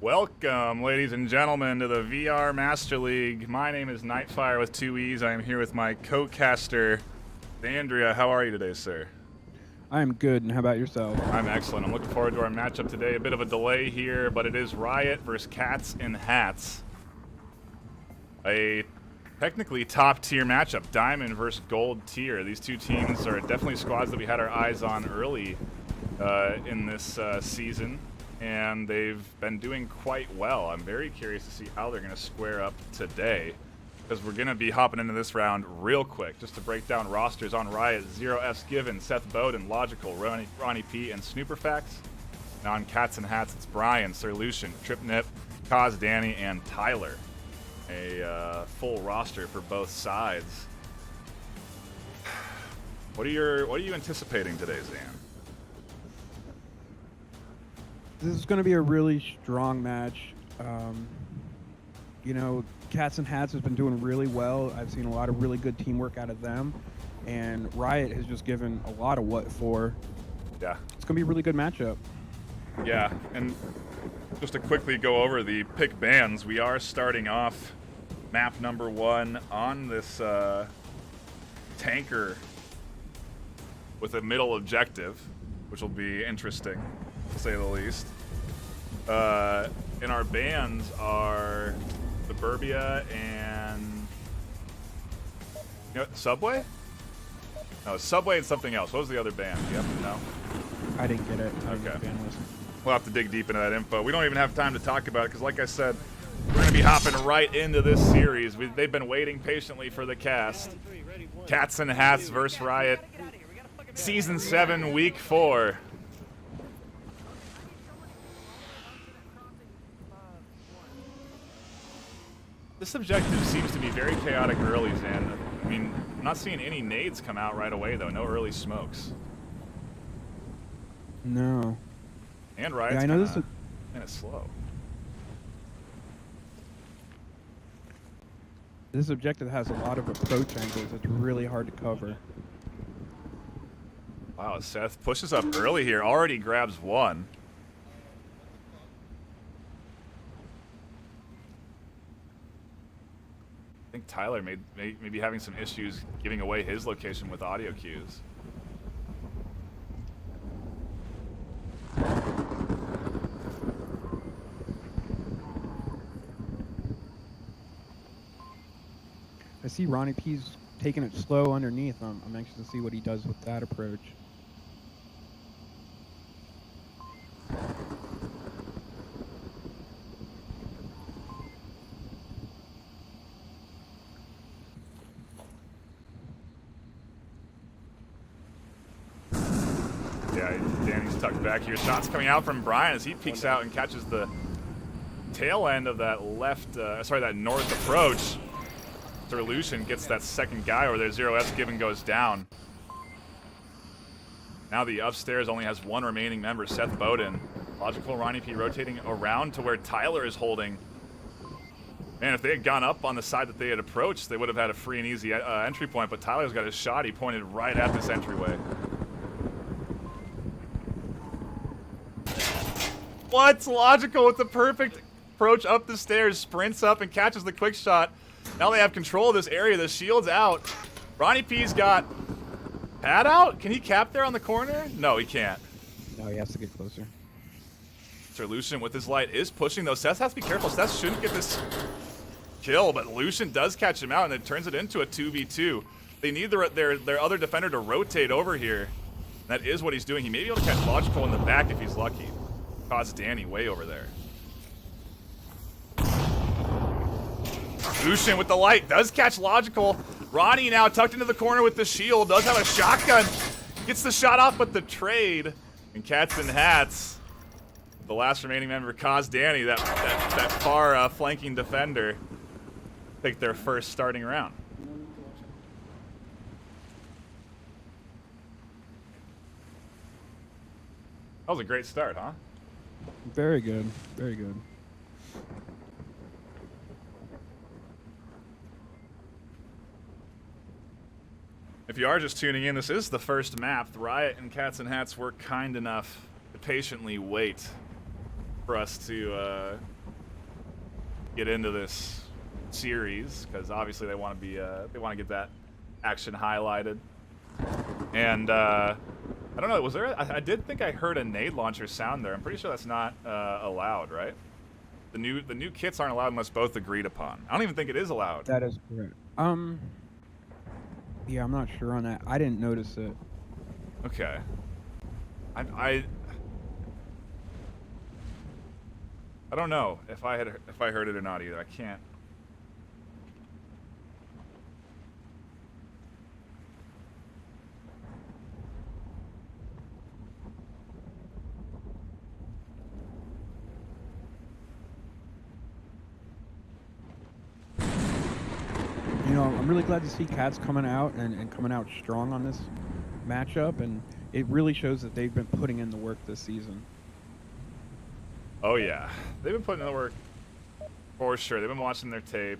Welcome, ladies and gentlemen, to the VR Master League. My name is NightFiree with 2 E's. I am here with my co-caster, Xandria. How are you today, sir? I am good, and how about yourself? I'm excellent. I'm looking forward to our matchup today. A bit of a delay here, but it is Riot versus Cats in Hats. A technically top-tier matchup, Diamond versus Gold tier. These two teams are definitely squads that we had our eyes on early in this season, and they've been doing quite well. I'm very curious to see how they're going to square up today, because we're going to be hopping into this round real quick. Just to break down rosters on Riot: Zero F's Given, Seth Bowden, Logical, Ronnie P, and Snooperfax. Now on Cats and Hats, it's Brian, Sir Lucian, Tripnip, Kaz, Danny, and Tyler. A full roster for both sides. What are you anticipating today, Zan? This is going to be a really strong match. You know, Cats and Hats has been doing really well. I've seen a lot of really good teamwork out of them, and Riot has just given a lot of what for. Yeah. It's going to be a really good matchup. Yeah, and just to quickly go over the pick bans, we are starting off map number 1 on this tanker with a middle objective, which will be interesting, to say the least. And our bans are Suburbia and Subway? No, Subway and something else. What was the other ban? Do you happen to know? I didn't get it. Okay. We'll have to dig deep into that info. We don't even have time to talk about it because, like I said, we're going to be hopping right into this series. They've been waiting patiently for the cast. Cats and Hats versus Riot. Season 7, Week 4. This objective seems to be very chaotic early, Zan. I mean, I'm not seeing any nades come out right away, though. No early smokes. No. And Riot's yeah, I know this is kind of slow. This objective has a lot of approach angles. It's really hard to cover. Wow, Seth pushes up early here. Already grabs one. I think Tyler may be having some issues giving away his location with audio cues. I see Ronnie P's taking it slow underneath. I'm anxious to see what he does with that approach. Yeah, Danny's tucked back here. Shots coming out from Brian as he peeks out and catches the tail end of that that north approach. Sir Lucian gets that second guy over there. Zero F's Given goes down. Now the upstairs only has one remaining member, Seth Bowden. Logical, Ronnie P rotating around to where Tyler is holding. Man, if they had gone up on the side that they had approached, they would have had a free and easy entry point, but Tyler's got his shot. He pointed right at this entryway. What's Logical with the perfect approach up the stairs, sprints up and catches the quick shot. Now they have control of this area. The shield's out. Ronnie P's got pad out. Can he cap there on the corner? No, he can't. No, he has to get closer. Sir Lucian with his light is pushing, though. Seth has to be careful. Seth shouldn't get this kill, but Lucian does catch him out, and it turns it into a 2v2. They need their other defender to rotate over here. That is what he's doing. He may be able to catch Logical in the back if he's lucky. Cause Danny way over there. Lucian with the light does catch Logical. Ronnie now tucked into the corner with the shield, does have a shotgun. Gets the shot off with the trade. And Cats and Hats, the last remaining member, Cause Danny, that far flanking defender, take their first starting round. That was a great start, huh? Very good. Very good. If you are just tuning in, this is the first map. The Riot and Cats and Hats were kind enough to patiently wait for us to get into this series because obviously they want to be they want to get that action highlighted. And I don't know, was there? I did think I heard a nade launcher sound there. I'm pretty sure that's not allowed, right? The new kits aren't allowed unless both agreed upon. I don't even think it is allowed. That is correct. Yeah, I'm not sure on that. I didn't notice it. Okay. I don't know if I heard it or not either. I can't. You know, I'm really glad to see Cats coming out and coming out strong on this matchup, and it really shows that they've been putting in the work this season. Oh yeah, they've been putting in the work for sure. They've been watching their tape.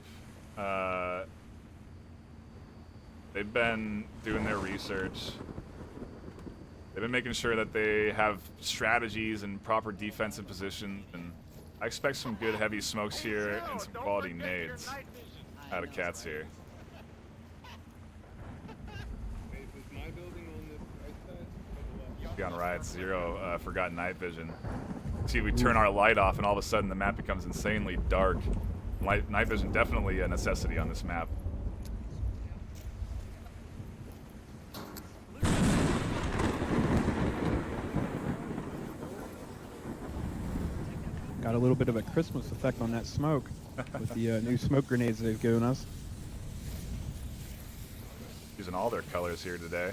They've been doing their research. They've been making sure that they have strategies and proper defensive positions, and I expect some good heavy smokes here and some quality nades out of Cats here. Be on Riot 0, forgot night vision. See, we turn our light off and all of a sudden the map becomes insanely dark. Night vision definitely a necessity on this map. Got a little bit of a Christmas effect on that smoke with the new smoke grenades they've given us. Using all their colors here today.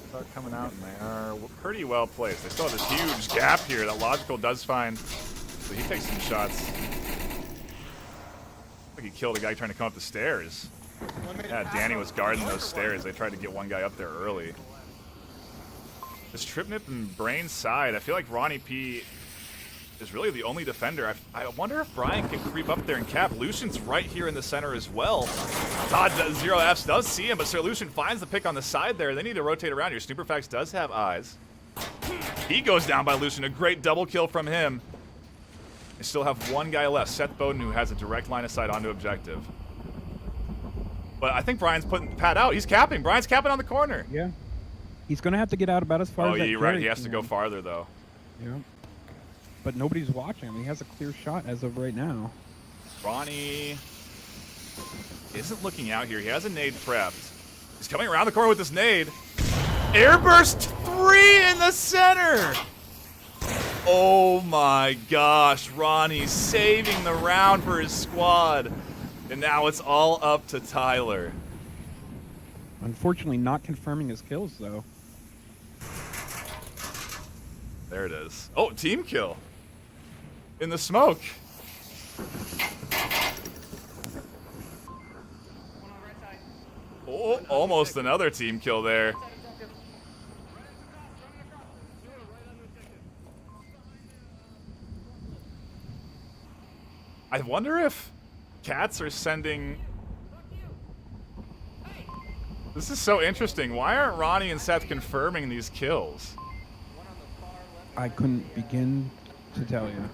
Start coming out and they are pretty well placed. They still have this huge gap here that Logical does find. So he takes some shots. Like he killed a guy trying to come up the stairs. Yeah, Danny was guarding those stairs. They tried to get one guy up there early. This Trip Nip and Brain side, I feel like Ronnie P is really the only defender. I wonder if Brian can creep up there and cap. Lucian's right here in the center as well. Todd Zero Fs does see him, but Sir Lucian finds the pick on the side there. They need to rotate around here. Snooperfax does have eyes. He goes down by Lucian. A great double kill from him. They still have one guy left, Seth Bowden, who has a direct line of sight onto objective. But I think Brian's putting Pat out. He's capping. Brian's capping on the corner. Yeah. He's going to have to get out about as far as yeah, that you're right. carry He has to can. go farther, though. Yeah. But nobody's watching him. He has a clear shot as of right now. Ronnie isn't looking out here. He has a nade prepped. He's coming around the corner with this nade. Airburst 3 in the center. Oh my gosh. Ronnie saving the round for his squad. And now it's all up to Tyler. Unfortunately, not confirming his kills, though. There it is. Oh, team kill. In the smoke. Oh, almost another team kill there. I wonder if Cats are sending... This is so interesting. Why aren't Ronnie and Seth confirming these kills? I couldn't begin to tell you.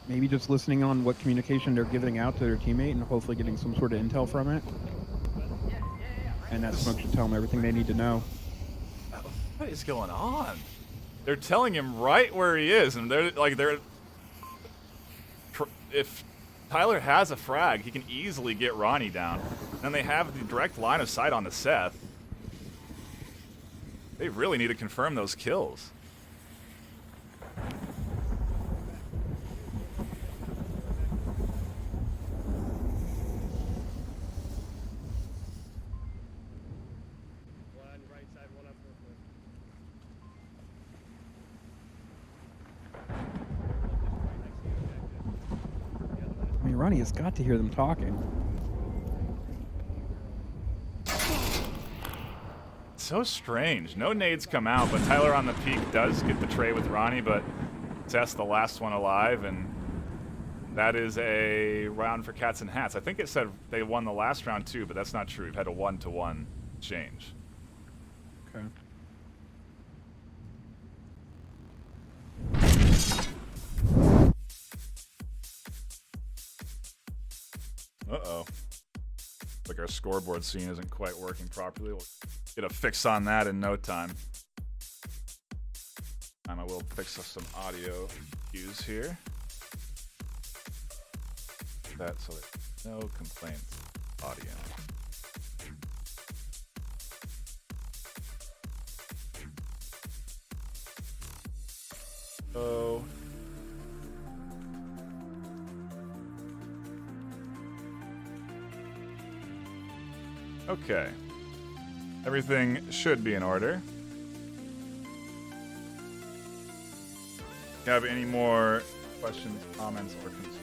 Maybe just listening on what communication they're giving out to their teammate and hopefully getting some sort of intel from it. And that smoke should tell them everything they need to know. What is going on? They're telling him right where he is, and if Tyler has a frag, he can easily get Ronnie down. And they have the direct line of sight on the Seth. They really need to confirm those kills. I mean, Ronnie has got to hear them talking. So strange. No nades come out, but Tyler on the peak does get the tray with Ronnie, but Tess the last one alive, and that is a round for Cats and Hats. I think it said they won the last round too, but that's not true. We've had a 1-to-1 change. Okay. Uh-oh. Like our scoreboard scene isn't quite working properly. We'll get a fix on that in no time. I will fix us some audio cues here. That so there's no complaints audio. So okay. Everything should be in order. Have any more questions, comments, or concerns?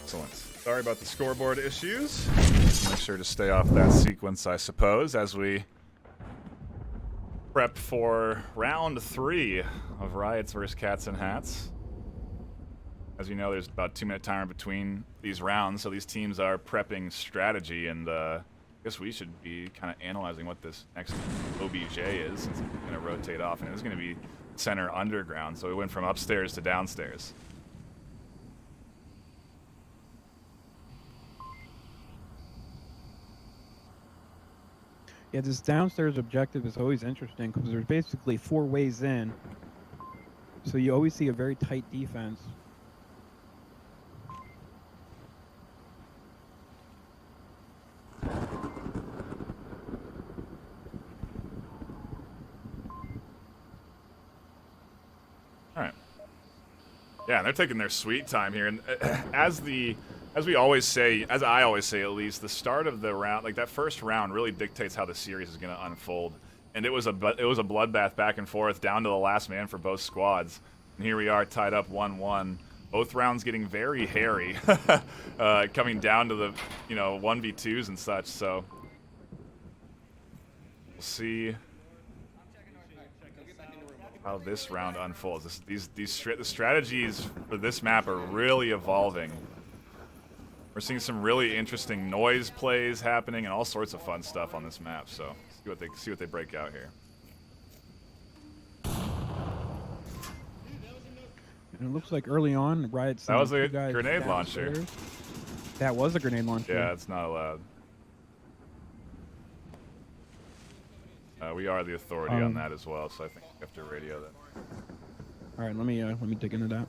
Excellent. Sorry about the scoreboard issues. Make sure to stay off that sequence, I suppose, as we prep for round 3 of Riots vs. Cats and Hats. As you know, there's about a 2-minute timer between these rounds, so these teams are prepping strategy, and I guess we should be kind of analyzing what this next OBJ is, since it's going to rotate off, and it's going to be center underground, so we went from upstairs to downstairs. Yeah, this downstairs objective is always interesting because there's basically 4 ways in. So you always see a very tight defense. Alright. Yeah, they're taking their sweet time here, and as we always say, as I always say at least, the start of the round, like that first round, really dictates how the series is going to unfold. And it was a bloodbath back and forth down to the last man for both squads. And here we are tied up 1-1. Both rounds getting very hairy, coming down to the 1v2s and such. So we'll see how this round unfolds. The strategies for this map are really evolving. We're seeing some really interesting noise plays happening and all sorts of fun stuff on this map. So see what they break out here. And it looks like early on, Riot. That was a grenade launcher. That was a grenade launcher. Yeah, it's not allowed. We are the authority on that as well, so I think we have to radio that. All right, let me dig into that.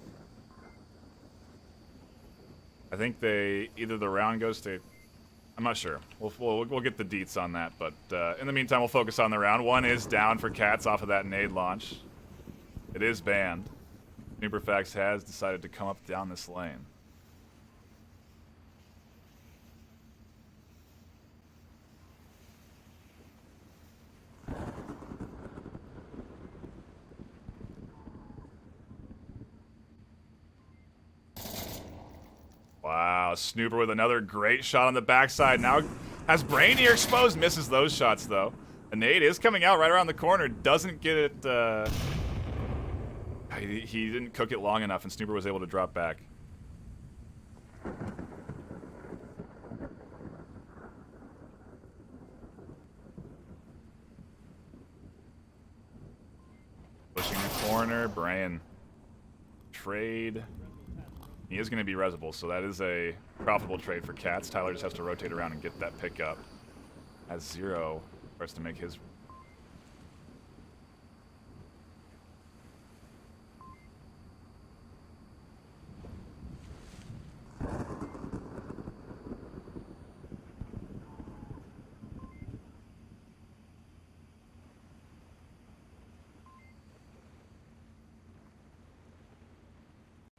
I think either the round goes to, I'm not sure. We'll get the deets on that, but in the meantime, we'll focus on the round. 1 is down for Cats off of that nade launch. It is banned. Nuberfax has decided to come up down this lane. Wow, Snooper with another great shot on the backside. Now has Brainier exposed, misses those shots though. A nade is coming out right around the corner, doesn't get it, he didn't cook it long enough and Snooper was able to drop back. Pushing the corner, Brain. Trade. He is going to be resible, so that is a profitable trade for Cats. Tyler just has to rotate around and get that pick up. As Zero starts to make his...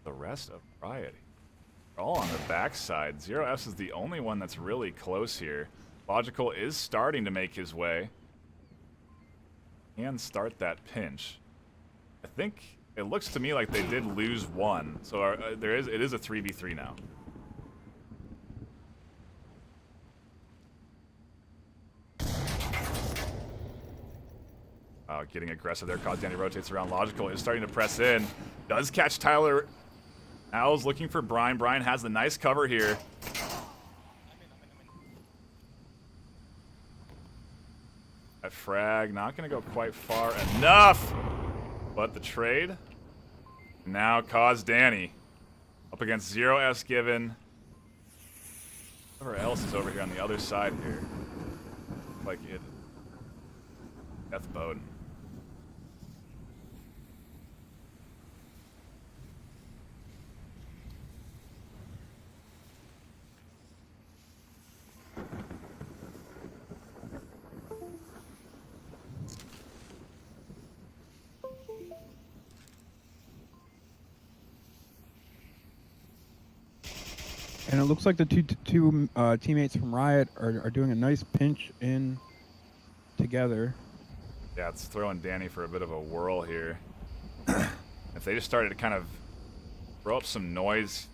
The rest of Riot all on the backside. Zero S is the only one that's really close here. Logical is starting to make his way and start that pinch. I think it looks to me like they did lose 1, so it is a 3v3 now. Getting aggressive there. Danny rotates around. Logical is starting to press in. Does catch Tyler Owl's looking for Brine. Brine has the nice cover here. That frag not going to go quite far enough. But the trade now caused Danny up against 0S Given. Whoever else is over here on the other side here. Like it. Death Bowden. And it looks like the two teammates from Riot are doing a nice pinch in together. Yeah, it's throwing Danny for a bit of a whirl here. If they just started to kind of throw up some noise,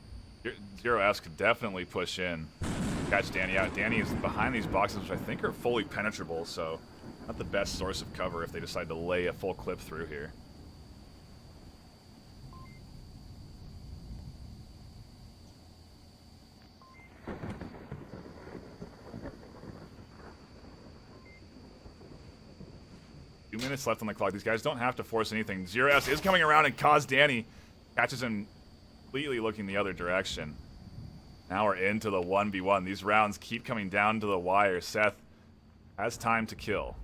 0S could definitely push in, catch Danny out. Danny is behind these boxes, which I think are fully penetrable, so not the best source of cover if they decide to lay a full clip through here. Minutes left on the clock. These guys don't have to force anything. 0S is coming around and caused Danny. Catches him completely looking the other direction. Now we're into the 1v1. These rounds keep coming down to the wire. Seth has time to kill.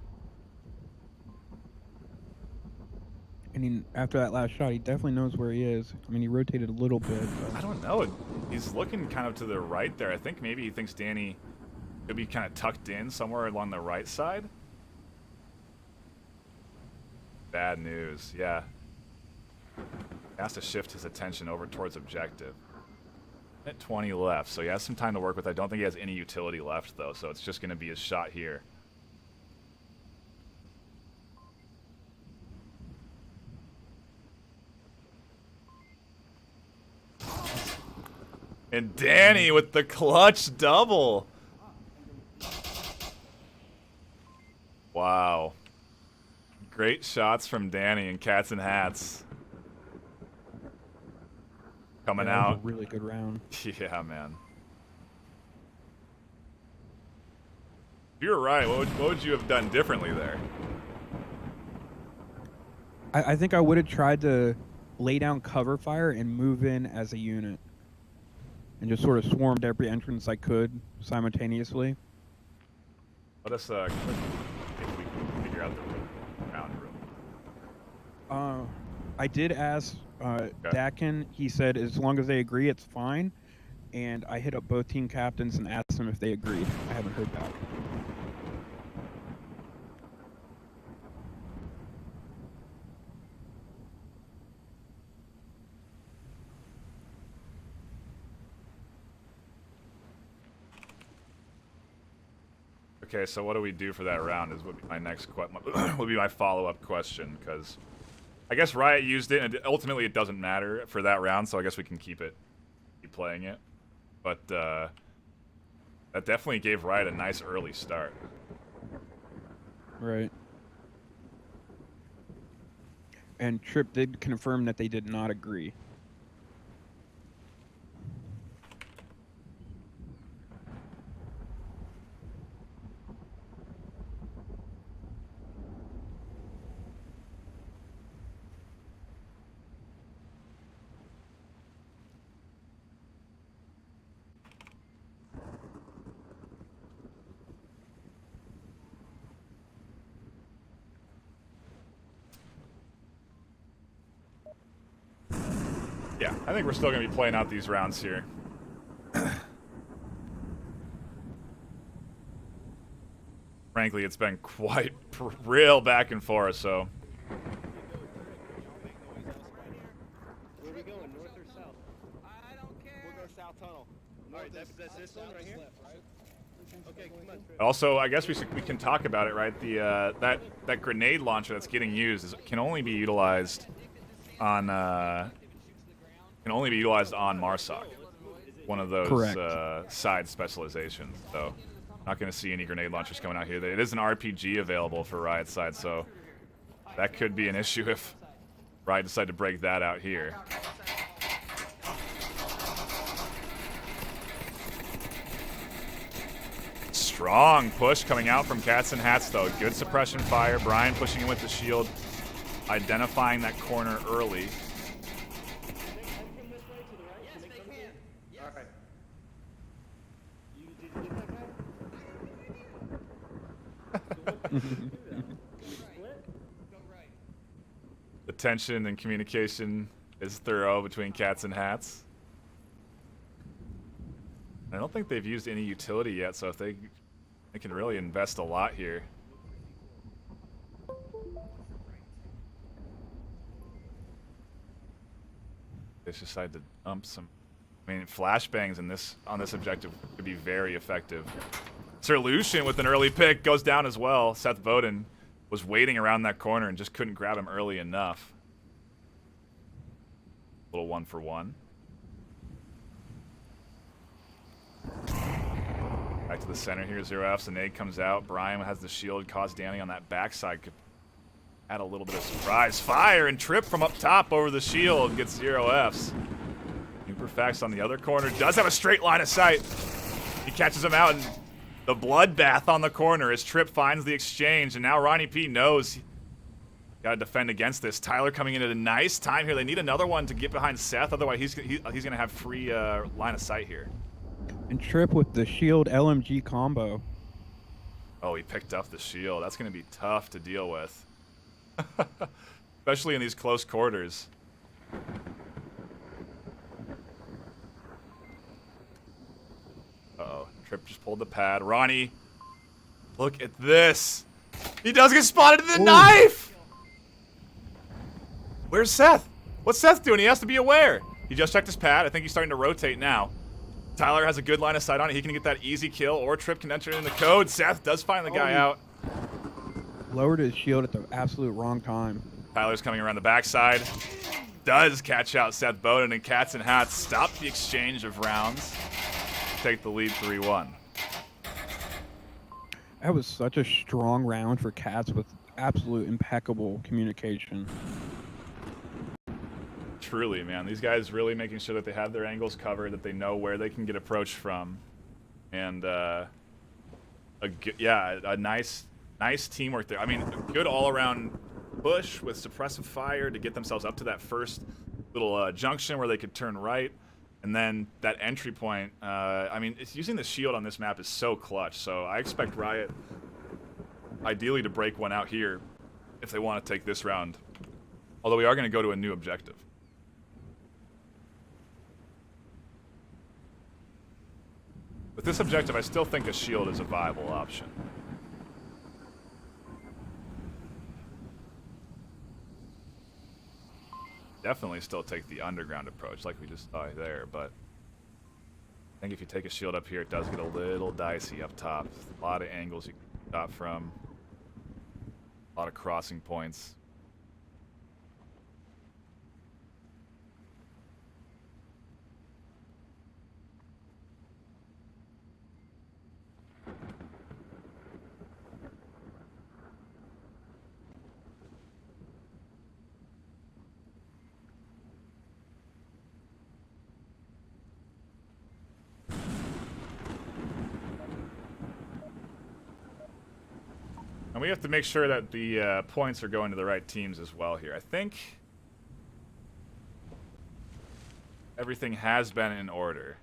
And after that last shot, he definitely knows where he is. I mean, he rotated a little bit. But I don't know. He's looking kind of to the right there. I think maybe he thinks Danny could be kind of tucked in somewhere along the right side. Bad news, yeah. He has to shift his attention over towards objective. At 20 left, so he has some time to work with. I don't think he has any utility left, though, so it's just going to be his shot here. And Danny with the clutch double. Wow. Great shots from Danny and Cats and Hats. Coming out. That was a really good round. Yeah, man. If you were right, what would you have done differently there? I think I would have tried to lay down cover fire and move in as a unit. And just sort of swarmed every entrance I could simultaneously. Let us quick, if we can figure out the round room. I did ask Dakin. He said as long as they agree, it's fine. And I hit up both team captains and asked them if they agreed. I haven't heard back. Okay, so what do we do for that round? Would be my next would be my follow-up question, because I guess Riot used it, and ultimately it doesn't matter for that round, so I guess we can keep playing it. But that definitely gave Riot a nice early start. Right. And Trip did confirm that they did not agree. Yeah, I think we're still going to be playing out these rounds here. Frankly, it's been quite real back and forth, so. Where are we going, north or south? I don't care. We'll go south tunnel. All right, that's this one right here? Okay, come on. Also, I guess we can talk about it, right? The that grenade launcher that's getting used can only be utilized on Marsoc, one of those side specializations. So, not going to see any grenade launchers coming out here. It is an RPG available for Riot side, so that could be an issue if Riot decide to break that out here. Strong push coming out from Cats and Hats, though. Good suppression fire. Brian pushing in with the shield, identifying that corner early. The tension and communication is thorough between Cats and Hats. I don't think they've used any utility yet, so if they can really invest a lot here. They just decided to dump some. I mean, flashbangs in this on this objective could be very effective. Sir Lucian with an early pick goes down as well. Seth Bowden was waiting around that corner and just couldn't grab him early enough. Little 1-for-1. Back to the center here. 0Fs. A nade comes out. Brian has the shield. Cause Danny on that backside. Could add a little bit of surprise. Fire and trip from up top over the shield. Gets 0Fs. Superfax on the other corner. Does have a straight line of sight. He catches him out, and the bloodbath on the corner as Trip finds the exchange. And now Ronnie P knows got to defend against this. Tyler coming in at a nice time here. They need another one to get behind Seth. Otherwise, he's going to have free line of sight here. And Trip with the shield LMG combo. Oh, he picked up the shield. That's going to be tough to deal with. Especially in these close quarters. Uh-oh. Trip just pulled the pad. Ronnie, look at this. He does get spotted in the knife! Where's Seth? What's Seth doing? He has to be aware. He just checked his pad. I think he's starting to rotate now. Tyler has a good line of sight on it. He can get that easy kill, or Trip can enter in the code. Seth does find the guy out. Lowered his shield at the absolute wrong time. Tyler's coming around the backside. Does catch out Seth Bowden, and Cats and Hats stop the exchange of rounds. Take the lead 3-1. That was such a strong round for Cats with absolute impeccable communication. Truly, man. These guys really making sure that they have their angles covered, that they know where they can get approached from. And, a nice teamwork there. I mean, a good all-around push with suppressive fire to get themselves up to that first little junction where they could turn right. And then that entry point, I mean, using the shield on this map is so clutch. So I expect Riot, ideally, to break one out here if they want to take this round. Although we are going to go to a new objective. With this objective, I still think a shield is a viable option. Definitely still take the underground approach like we just saw there, but I think if you take a shield up here, it does get a little dicey up top. A lot of angles you can stop from. A lot of crossing points. And we have to make sure that the points are going to the right teams as well here. I think everything has been in order.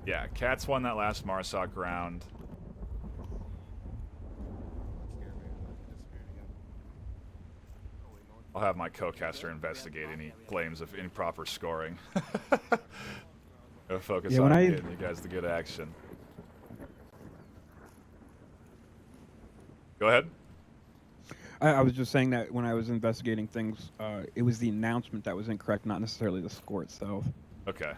Yeah, Cats won that last Marsoc round. I'll have my co-caster investigate any claims of improper scoring. I'll focus on getting you guys the good action. Go ahead. I was just saying that when I was investigating things, it was the announcement that was incorrect, not necessarily the score itself. Okay.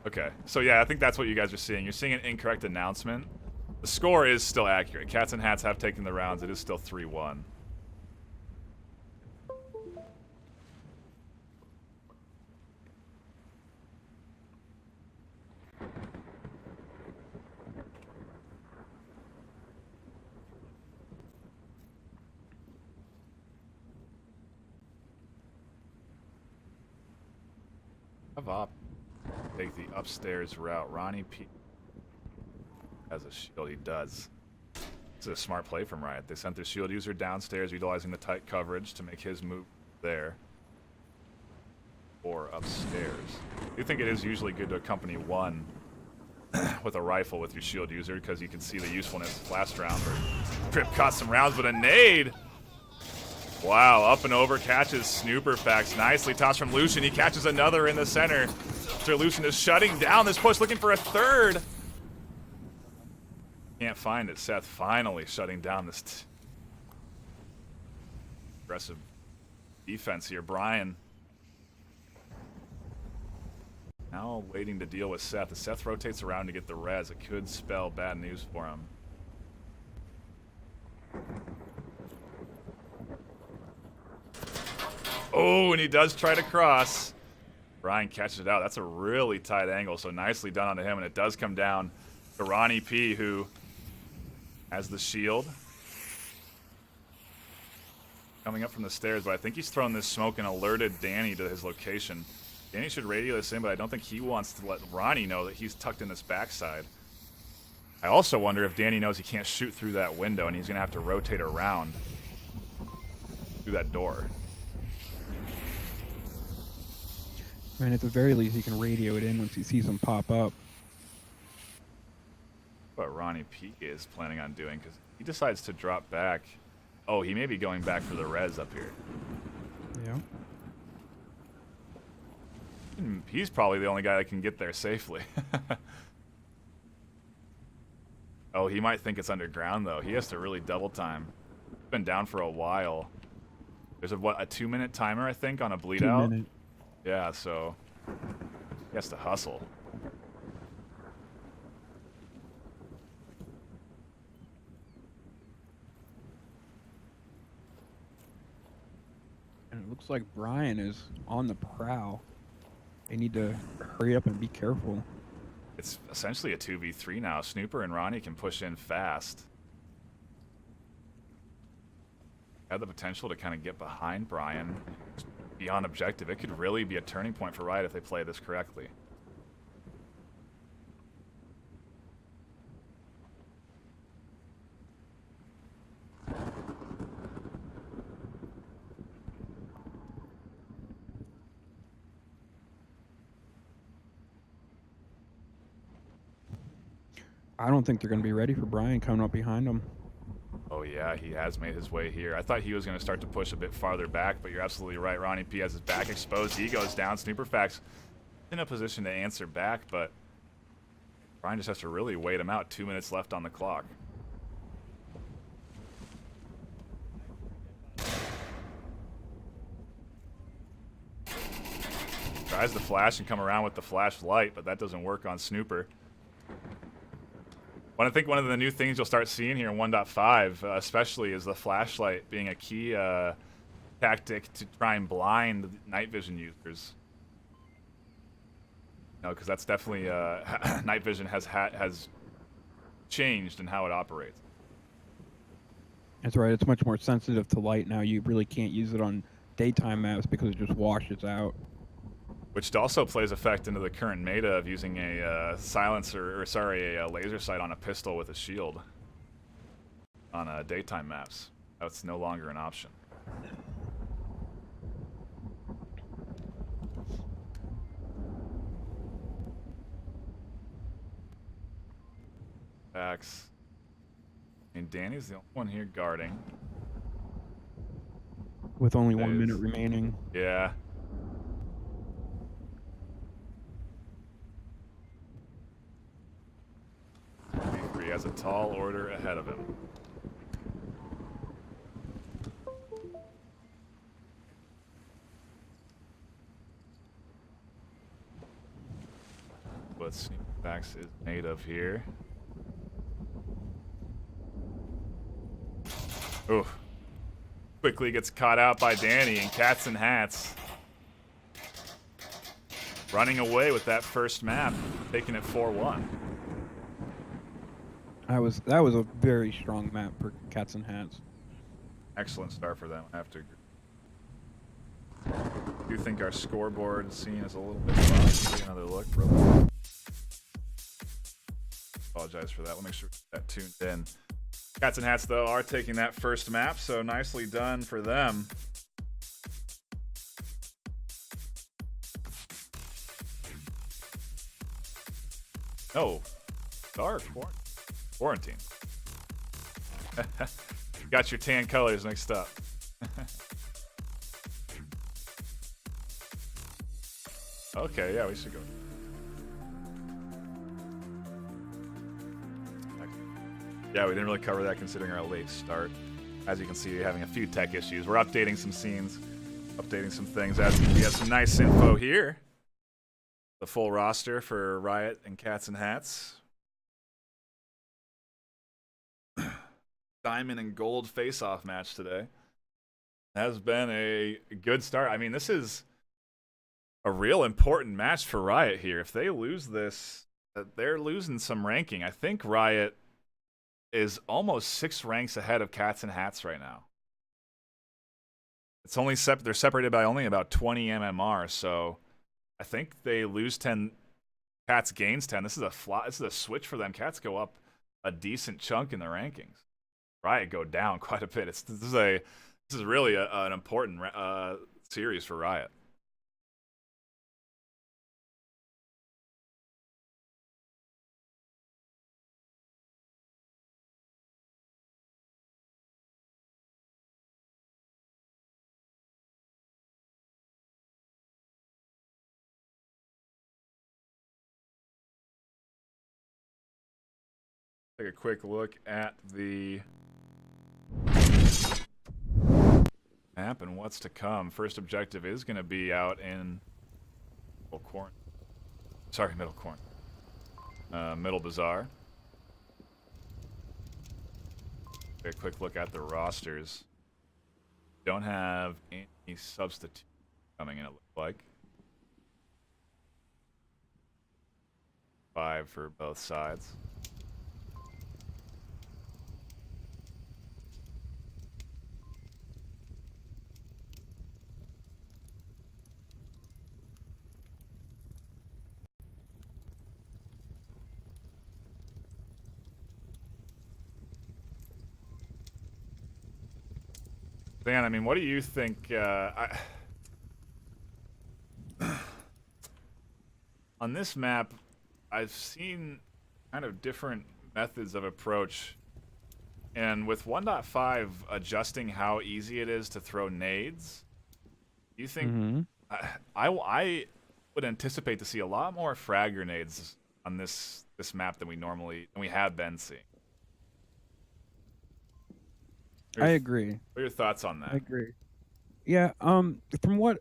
Okay. So yeah, I think that's what you guys are seeing. You're seeing an incorrect announcement. The score is still accurate. Cats and Hats have taken the rounds. It is still 3-1. Have op take the upstairs route. Ronnie P Has a shield, he does. This is a smart play from Riot. They sent their shield user downstairs, utilizing the tight coverage to make his move there. Or upstairs. I do think it is usually good to accompany one with a rifle with your shield user, because you can see the usefulness last round where Crip caught some rounds, but a nade! Wow, up and over, catches Snooper Facts. Nicely tossed from Lucian. He catches another in the center. Sir Lucian is shutting down this push, looking for a third. Can't find it. Seth finally shutting down this aggressive defense here. Brian now waiting to deal with Seth. As Seth rotates around to get the res, it could spell bad news for him. Oh, and he does try to cross. Brian catches it out. That's a really tight angle, so nicely done onto him, and it does come down to Ronnie P, who has the shield. Coming up from the stairs, but I think he's thrown this smoke and alerted Danny to his location. Danny should radio this in, but I don't think he wants to let Ronnie know that he's tucked in this backside. I also wonder if Danny knows he can't shoot through that window and he's going to have to rotate around through that door. I mean, at the very least, he can radio it in once he sees them pop up. What Ronnie P is planning on doing, because he decides to drop back. Oh, he may be going back for the res up here. Yeah. He's probably the only guy that can get there safely. Oh, he might think it's underground, though. He has to really double time. He's been down for a while. There's a 2-minute timer, I think, on a bleed 2 out? minute. Yeah, so he has to hustle. And it looks like Brian is on the prowl. They need to hurry up and be careful. It's essentially a 2v3 now. Snooper and Ronnie can push in fast. Had the potential to kind of get behind Brian. Beyond objective. It could really be a turning point for Riot if they play this correctly. I don't think they're going to be ready for Brian coming up behind them. Oh yeah, he has made his way here. I thought he was going to start to push a bit farther back, but you're absolutely right. Ronnie P has his back exposed. He goes down. Snooperfax in a position to answer back, but Brian just has to really wait him out. 2 minutes left on the clock. Tries the flash and come around with the flashlight, but that doesn't work on Snooper. But I think one of the new things you'll start seeing here in 1.5, especially, is the flashlight being a key tactic to try and blind night vision users. No, because that's definitely night vision has changed in how it operates. That's right. It's much more sensitive to light now. You really can't use it on daytime maps because it just washes out. Which also plays effect into the current meta of using a silencer, or sorry, a laser sight on a pistol with a shield on daytime maps. That's no longer an option. Facts. And Danny's the only one here guarding. With only 1 minute remaining. Yeah. He has a tall order ahead of him. What Sneakbacks is made of here. Ooh. Quickly gets caught out by Danny and Cats and Hats. Running away with that first map, taking it 4-1. That was a very strong map for Cats and Hats. Excellent start for them, I have to agree. I do think our scoreboard scene is a little bit lost. Take another look real quick. Apologize. apologize for that. We'll make sure that tuned in. Cats and Hats, though, are taking that first map, so nicely done for them. No. Dark. Quarantine. Got your tan colors mixed up. Okay, yeah, we should go. Yeah, we didn't really cover that considering our late start. As you can see, we're having a few tech issues. We're updating some scenes, updating some things. As we have some nice info here. The full roster for Riot and Cats and Hats. Diamond and gold face-off match today. Has been a good start. I mean, this is a real important match for Riot here. If they lose this, they're losing some ranking. I think Riot is almost 6 ranks ahead of Cats and Hats right now. It's only they're separated by only about 20 MMR, so I think they lose 10. Cats gains 10. This is a switch for them. Cats go up a decent chunk in the rankings. Riot go down quite a bit. This is really an important series for Riot. Take a quick look at the map and what's to come. First objective is going to be out in Middle Bazaar. Take a quick look at the rosters. Don't have any substitute coming in, it looks like. 5 for both sides. Dan, I mean, what do you think? On this map, I've seen kind of different methods of approach. And with 1.5 adjusting how easy it is to throw nades, do you think... I would anticipate to see a lot more frag grenades on this map than we have been seeing. I agree. What are your thoughts on that? I agree. Yeah, from what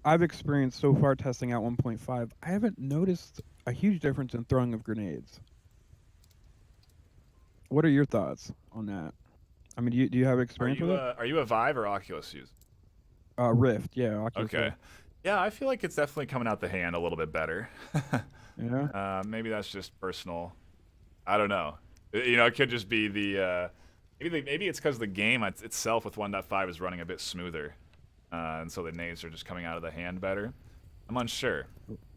I've experienced so far testing out 1.5, I haven't noticed a huge difference in throwing of grenades. What are your thoughts on that? I mean, do you have experience with it? Are you a Vive or Oculus user? Rift, yeah. Oculus Okay. Rift. Yeah, I feel like it's definitely coming out the hand a little bit better. Yeah. Maybe that's just personal. I don't know. You know, it could just be the... Maybe it's because the game itself with 1.5 is running a bit smoother, and so the nades are just coming out of the hand better. I'm unsure,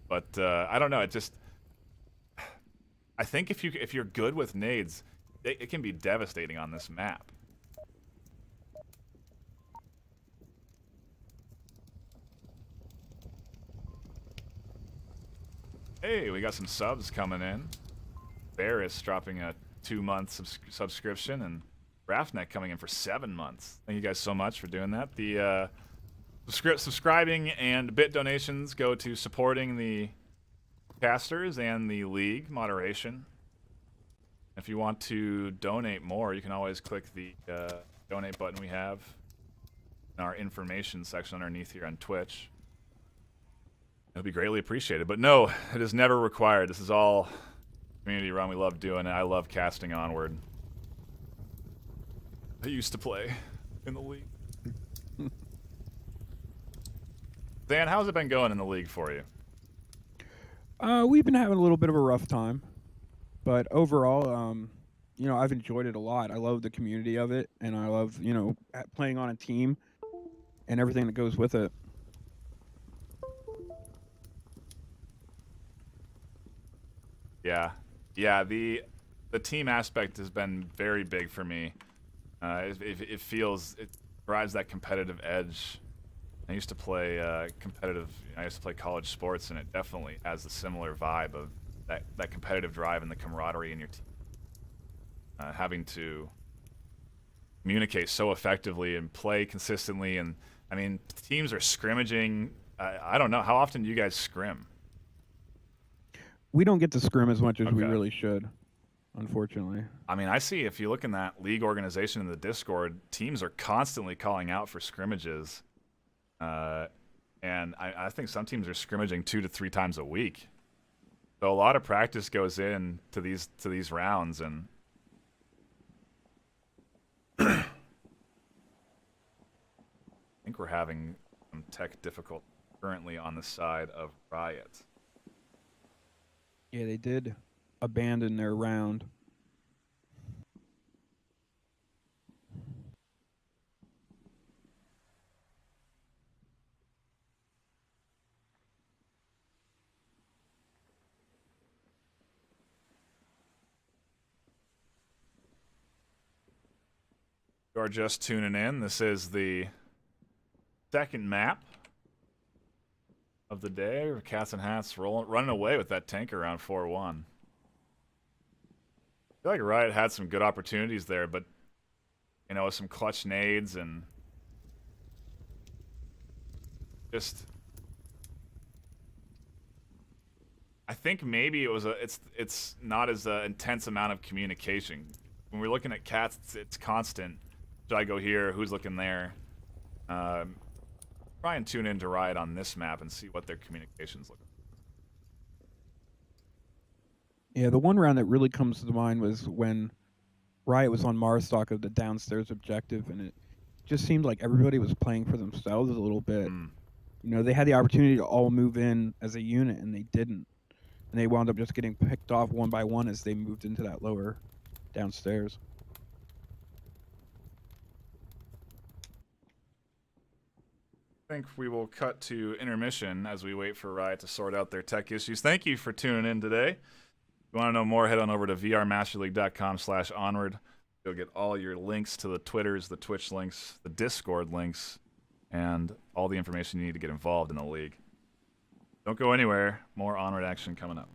but I don't know. It just, I think if you're good with nades, it can be devastating on this map. Hey, we got some subs coming in. Barris dropping a 2-month subscription, and Raftneck coming in for 7 months. Thank you guys so much for doing that. The subscribing and bit donations go to supporting the casters and the league moderation. If you want to donate more, you can always click the donate button we have in our information section underneath here on Twitch. It'll be greatly appreciated. But no, it is never required. This is all community run. We love doing it. I love casting Onward. I used to play in the league. Dan, how's it been going in the league for you? We've been having a little bit of a rough time, but overall, you know, I've enjoyed it a lot. I love the community of it, and I love, you know, playing on a team and everything that goes with it. Yeah. the team aspect has been very big for me. It feels, it drives that competitive edge. I used to play competitive. I used to play college sports, and it definitely has a similar vibe of that competitive drive and the camaraderie in your team. Having to communicate so effectively and play consistently, and I mean, teams are scrimmaging. I don't know, how often do you guys scrim? We don't get to scrim as much as we Okay. really should, unfortunately. I mean, I see if you look in that league organization in the Discord, teams are constantly calling out for scrimmages. And I think some teams are scrimmaging 2 to 3 times a week. So a lot of practice goes in to these rounds, and I think we're having some tech difficulty currently on the side of Riot. Yeah, they did abandon their round. You are just tuning in. This is the second map of the day. Cats and Hats running away with that tank around 4-1. I feel like Riot had some good opportunities there, but you know, some clutch nades and just, I think maybe it was it's not as intense amount of communication. When we're looking at Cats, it's constant. Should I go here? Who's looking there? Try and tune into Riot on this map and see what their communications look like. Yeah, the one round that really comes to mind was when Riot was on Marstock of the downstairs objective, and it just seemed like everybody was playing for themselves a little bit. Mm. You know, they had the opportunity to all move in as a unit, and they didn't. And they wound up just getting picked off one by one as they moved into that lower downstairs. I think we will cut to intermission as we wait for Riot to sort out their tech issues. Thank you for tuning in today. If you want to know more, head on over to vrmasterleague.com/onward. You'll get all your links to the Twitters, the Twitch links, the Discord links, and all the information you need to get involved in the league. Don't go anywhere. More Onward action coming up.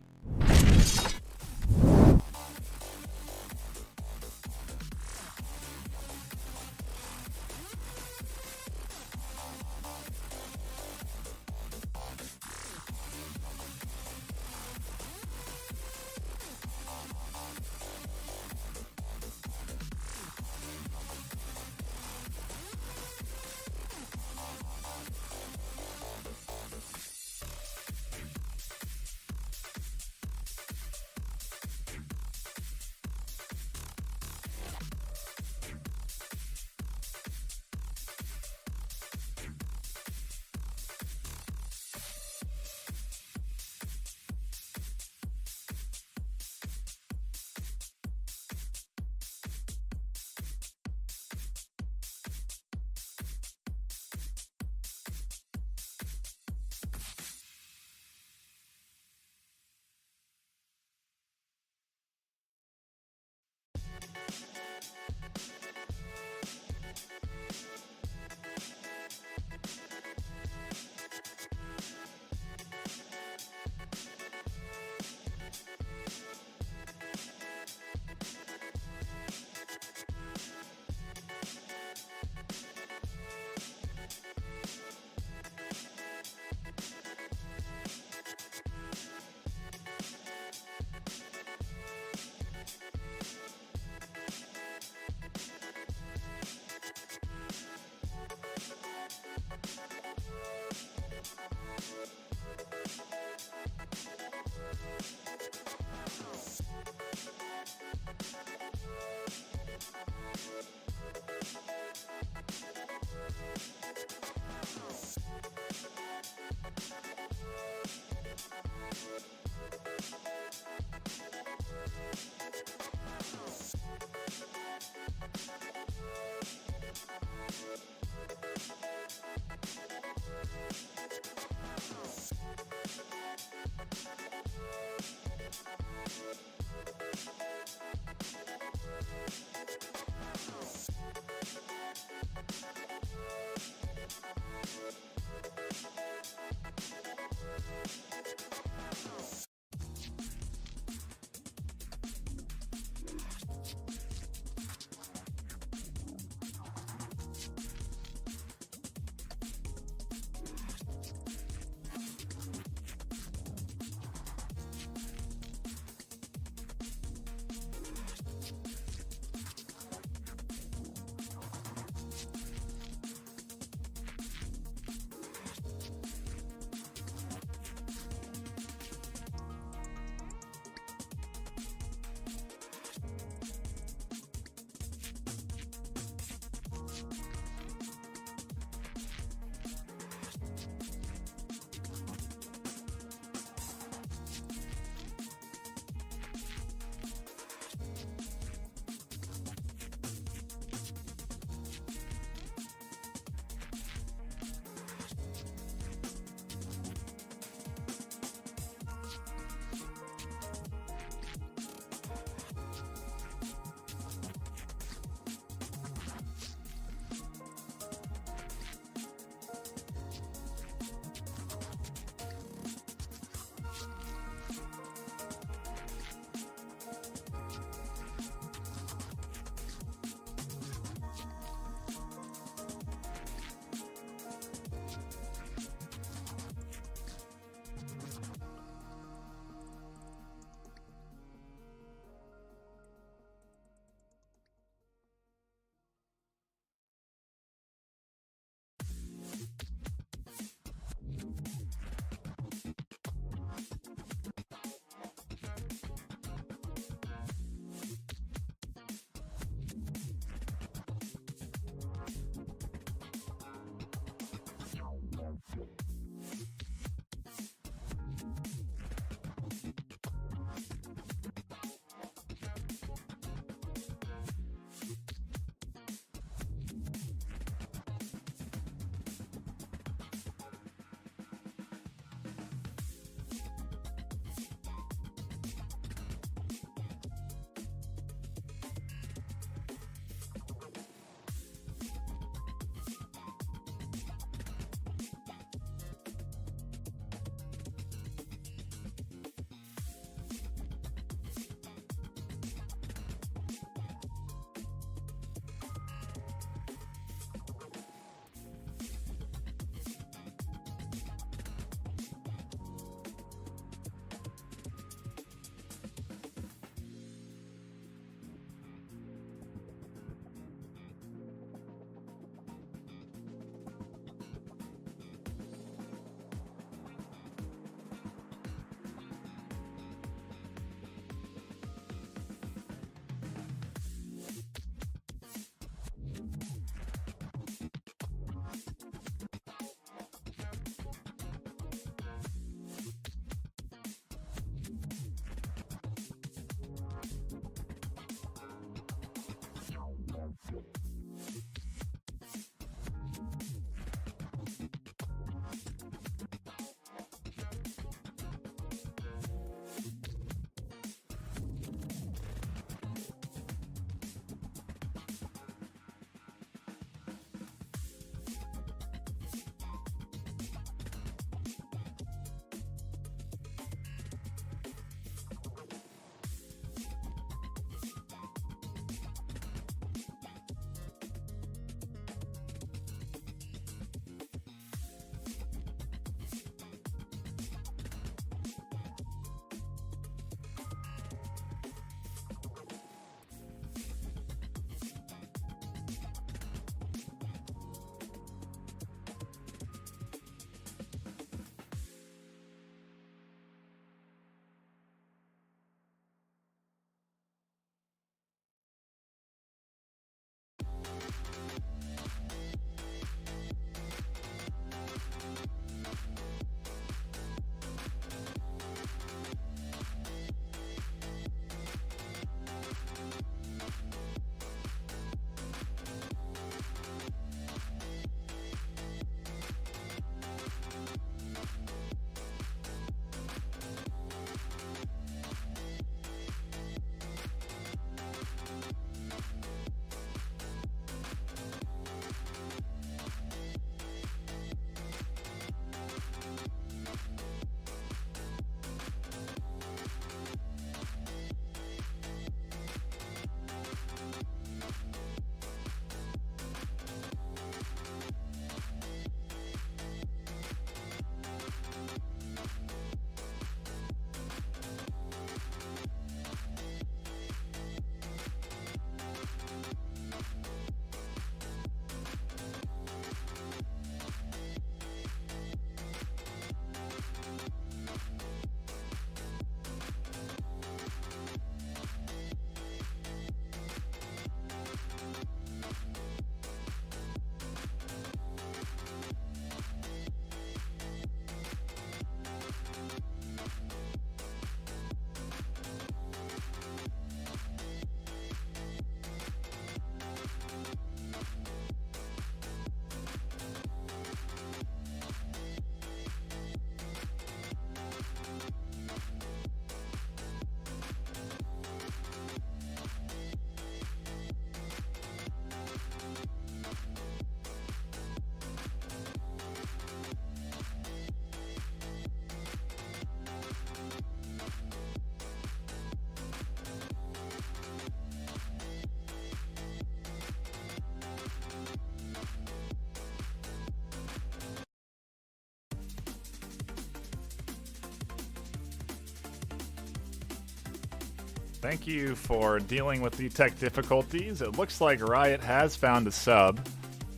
Thank you for dealing with the tech difficulties. It looks like Riot has found a sub.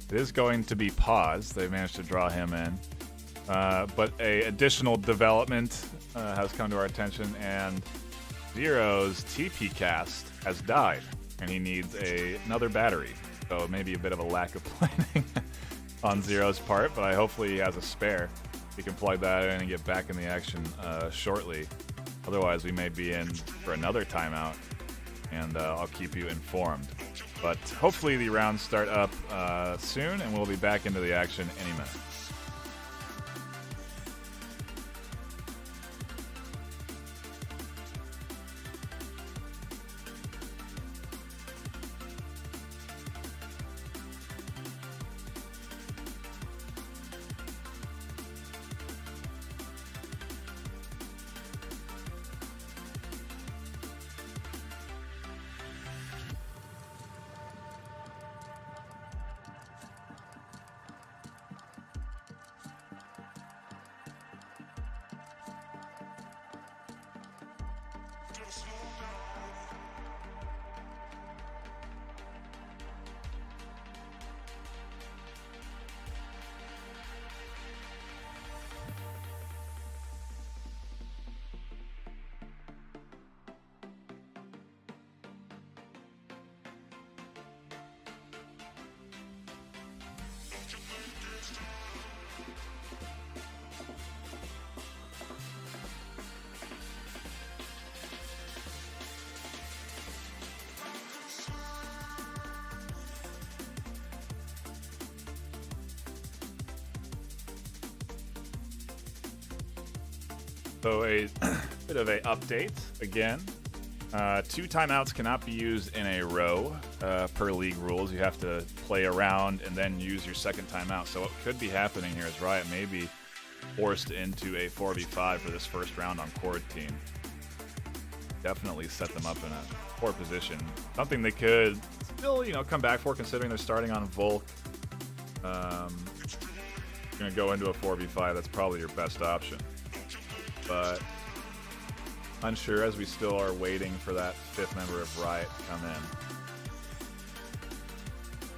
It is going to be paused. They managed to draw him in. But a additional development has come to our attention, and Zero's TP cast has died, and he needs another battery. So maybe a bit of a lack of planning on Zero's part, but hopefully he has a spare. He can plug that in and get back in the action shortly. Otherwise, we may be in for another timeout, and I'll keep you informed. But hopefully the rounds start up soon, and we'll be back into the action any minute. So a bit of a update again. 2 timeouts cannot be used in a row per league rules. You have to play around and then use your second timeout. So what could be happening here is Riot may be forced into a 4v5 for this first round on Cord Team. Definitely set them up in a poor position. Something they could still, come back for, considering they're starting on Volk. You're going to go into a 4v5. That's probably your best option. But unsure, as we still are waiting for that 5th member of Riot to come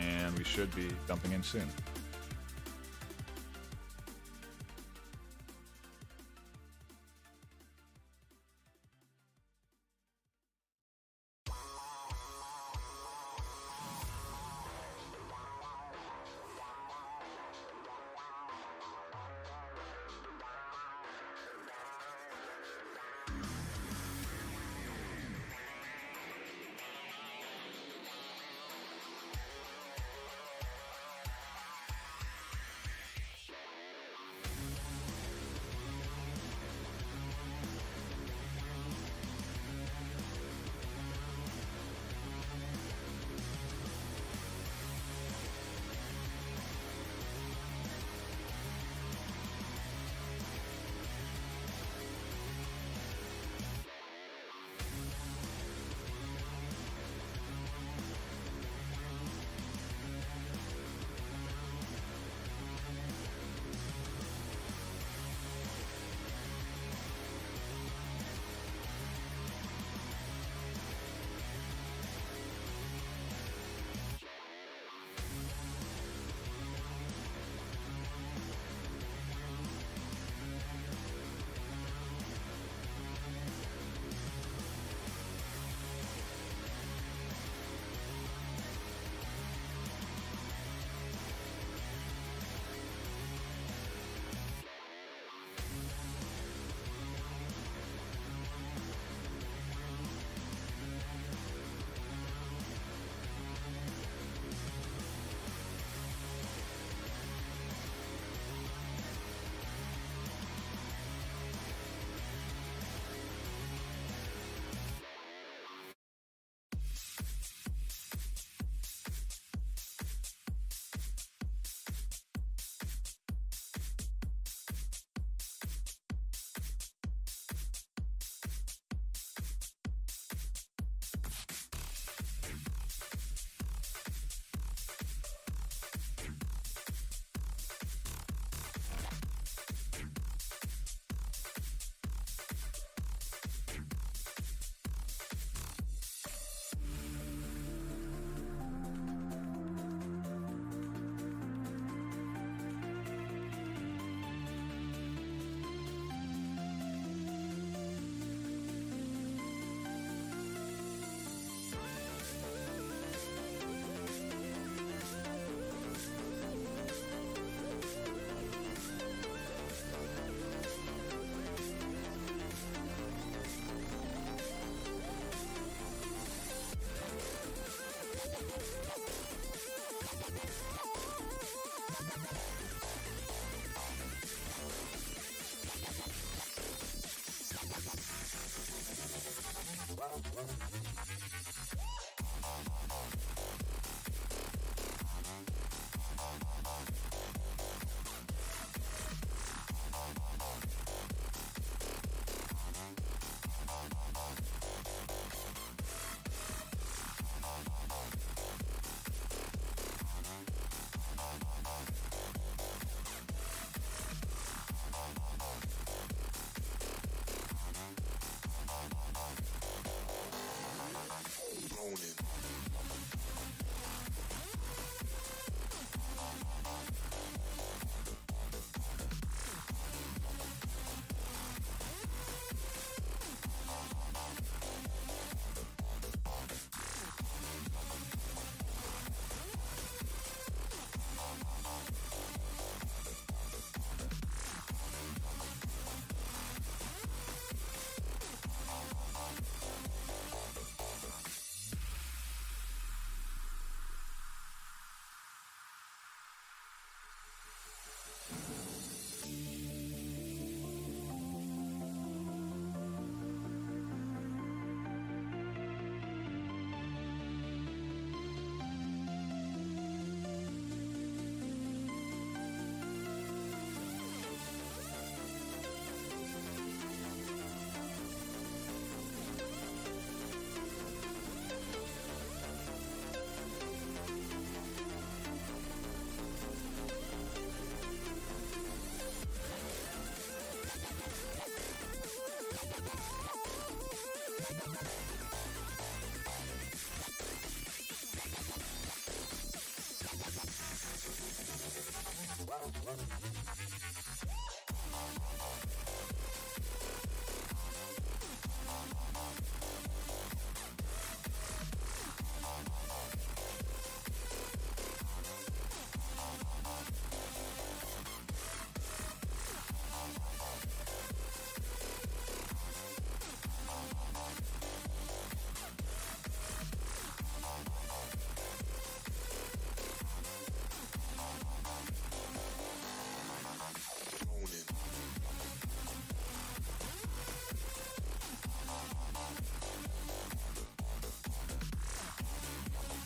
in. And we should be jumping in soon.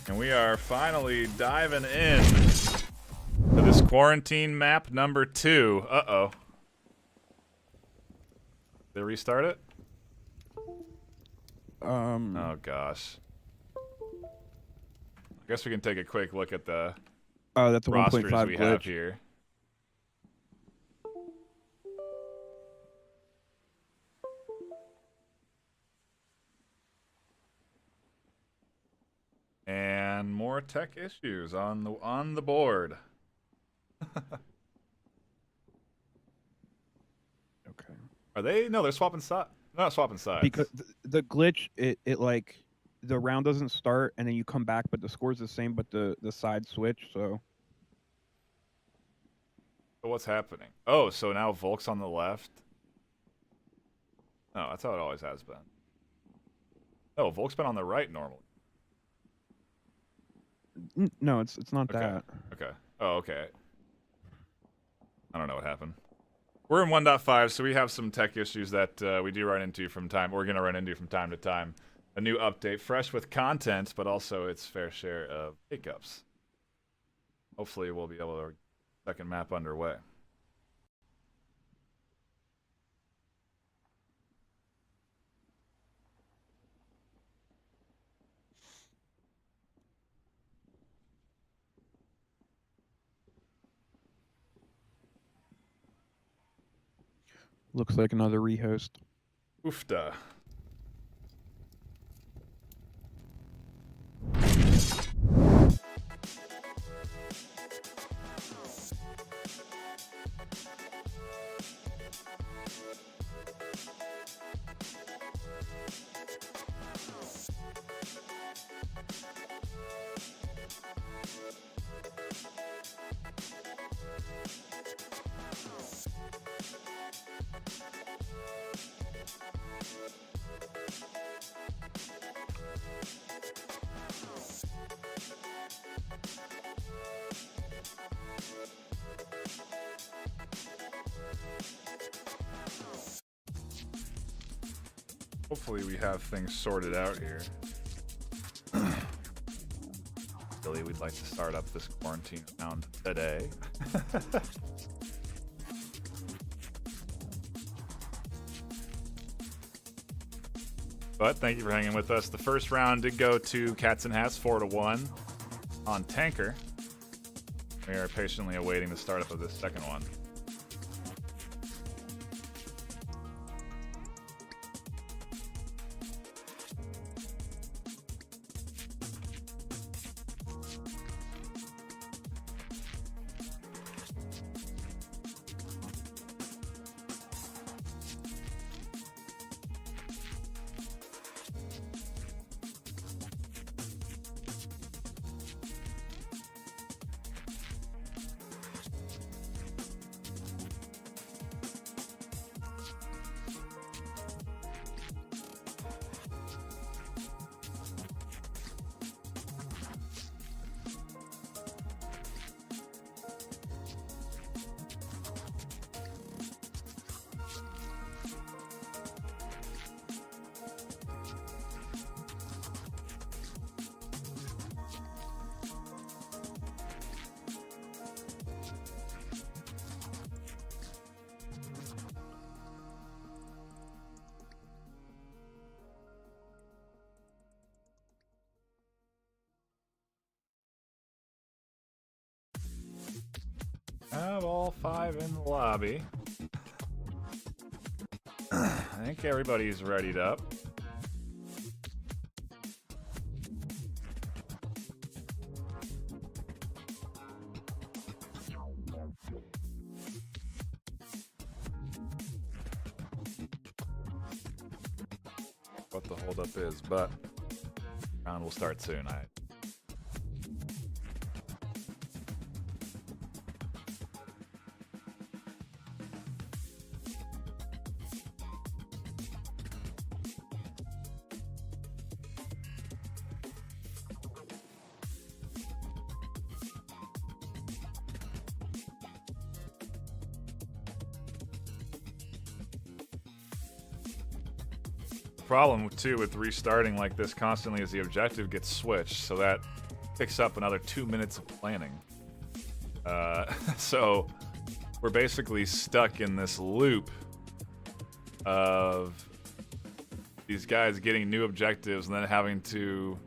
And we are finally diving in to this quarantine map number 2. Uh-oh. Did they restart it? Oh, gosh. I guess we can take a quick look at the that's a rosters 1.5 we glitch. have here. And more tech issues on the board. Okay. Are they? No, they're swapping sides. They're not swapping sides. Because the glitch, it like the round doesn't start and then you come back, but the score's the same, but the side switch. So What's happening? Oh, so now Volk's on the left. No, that's how it always has been. Oh, Volk's been on the right normally. no, it's not Okay. that. Okay. Oh, okay. I don't know what happened. We're in 1.5, so we have some tech issues that we do run into from time. We're gonna run into from time to time. A new update, fresh with content, but also its fair share of hiccups. Hopefully, we'll be able to get the second map underway. Looks like another rehost. Oofda. Hopefully we have things sorted out here. Really, we'd like to start up this quarantine round today. But thank you for hanging with us. The first round did go to Cats and Hats 4-1 on Tanker. We are patiently awaiting the startup of this second one. Have all 5 in the lobby. I think everybody's readied up. What the holdup is, but round will start soon. Problem too with restarting like this constantly is the objective gets switched, so that picks up another 2 minutes of planning. So we're basically stuck in this loop of these guys getting new objectives and then having to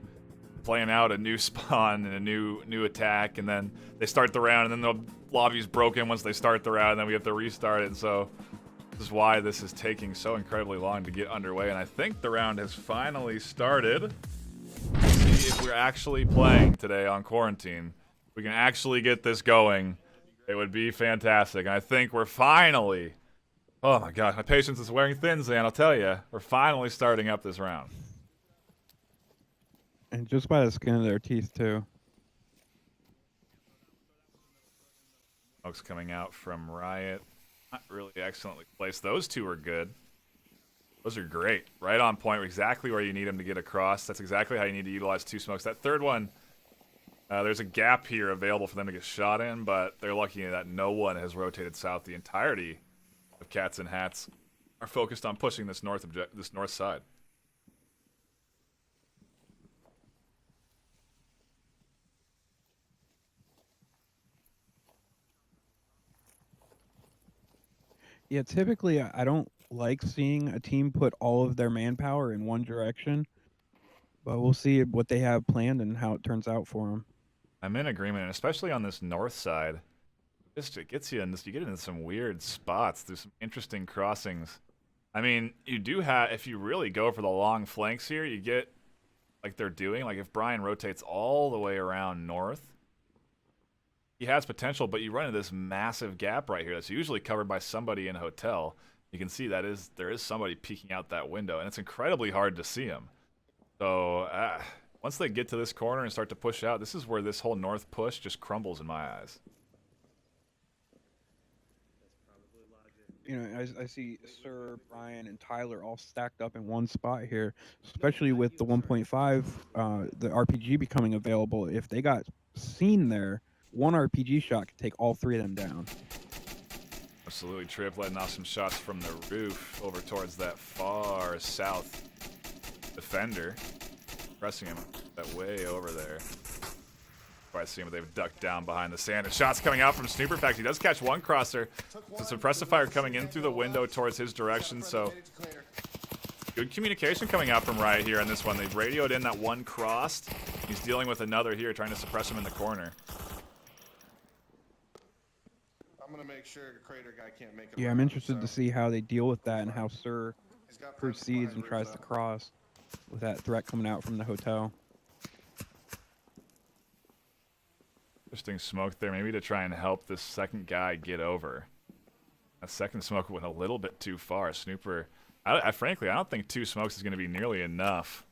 plan out a new spawn and a new attack, and then they start the round, and then the lobby's broken once they start the round, and then we have to restart it. And so this is why this is taking so incredibly long to get underway. And I think the round has finally started. Let's see if we're actually playing today on quarantine. We can actually get this going. It would be fantastic. And I think we're finally... Oh my god, my patience is wearing thin, Zan, I'll tell you. We're finally starting up this round. And just by the skin of their teeth, too. Smokes coming out from Riot. Not really excellently placed. Those two are good. Those are great. Right on point, exactly where you need them to get across. That's exactly how you need to utilize two smokes. That third one, there's a gap here available for them to get shot in, but they're lucky that no one has rotated south. The entirety of Cats and Hats are focused on pushing this north side. Yeah, typically I don't like seeing a team put all of their manpower in one direction, but we'll see what they have planned and how it turns out for them. I'm in agreement, and especially on this north side. Just it gets you in this. You get into some weird spots. There's some interesting crossings. I mean, you do have, if you really go for the long flanks here, you get like they're doing. Like if Brian rotates all the way around north, he has potential, but you run into this massive gap right here that's usually covered by somebody in a hotel. You can see there is somebody peeking out that window, and it's incredibly hard to see him. So once they get to this corner and start to push out, this is where this whole north push just crumbles in my eyes. You know, I see Sir, Brian, and Tyler all stacked up in one spot here, especially with the 1.5, the RPG becoming available. If they got seen there, one RPG shot could take all three of them down. Absolutely. Trip letting off some shots from the roof over towards that far south defender. Pressing him that way over there. I see him, they've ducked down behind the sand. And shots coming out from Snooper. In fact, he does catch one crosser. So suppressive fire coming in through the window towards his direction. So good communication coming out from Riot here on this one. They've radioed in that one crossed. He's dealing with another here, trying to suppress him in the corner. I'm gonna make sure the crater guy can't make it. Yeah, I'm interested to see how they deal with that and how Sir proceeds and tries to cross with that threat coming out from the hotel. Interesting smoke there, maybe to try and help this second guy get over. That second smoke went a little bit too far. Snooper, frankly, I don't think two smokes is going to be nearly enough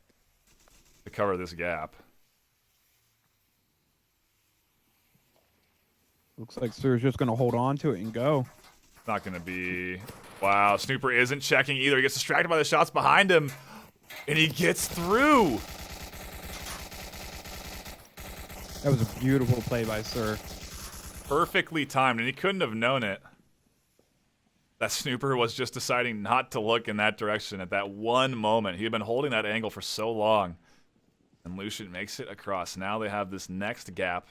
to cover this gap. Looks like Sir's just going to hold on to it and go. Not going to be... Wow, Snooper isn't checking either. He gets distracted by the shots behind him, and he gets through. That was a beautiful play by Sir. Perfectly timed, and he couldn't have known it. That Snooper was just deciding not to look in that direction at that one moment. He had been holding that angle for so long. And Lucian makes it across. Now they have this next gap.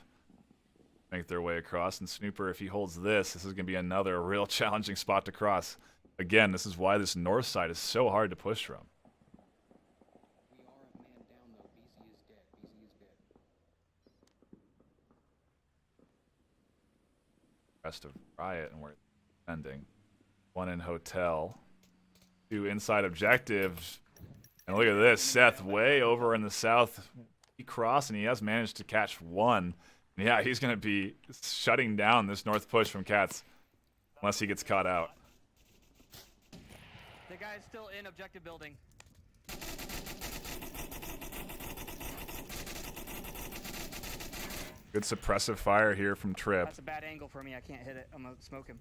Make their way across. And Snooper, if he holds this is going to be another real challenging spot to cross. Again, this is why this north side is so hard to push from. Rest of Riot and where it's ending. One in hotel. Two inside objectives. And look at this. Seth way over in the south. He crossed and he has managed to catch one. And yeah, he's going to be shutting down this north push from Cats unless he gets caught out. The guy's still in objective building. Good suppressive fire here from Trip. That's a bad angle for me. I can't hit it. I'm going to smoke him.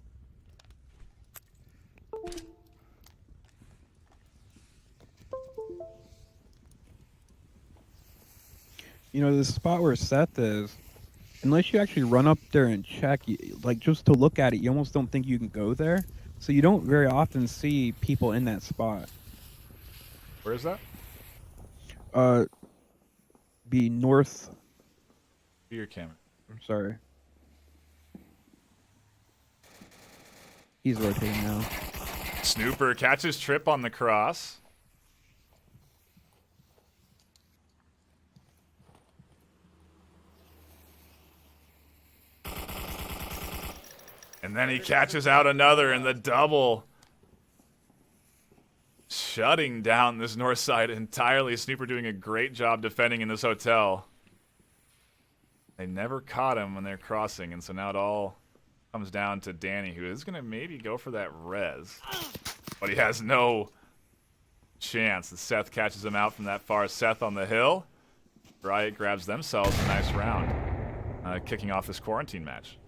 You know, the spot where Seth is, unless you actually run up there and check, like just to look at it, you almost don't think you can go there. So you don't very often see people in that spot. Where is that? Be north To your camera. I'm sorry. He's rotating now. Snooper catches Trip on the cross. And then he catches out another in the double. Shutting down this north side entirely. Snooper doing a great job defending in this hotel. They never caught him when they're crossing, and so now it all comes down to Danny, who is going to maybe go for that res. But he has no chance. And Seth catches him out from that far. Seth on the hill. Riot grabs themselves a nice round, kicking off this quarantine match.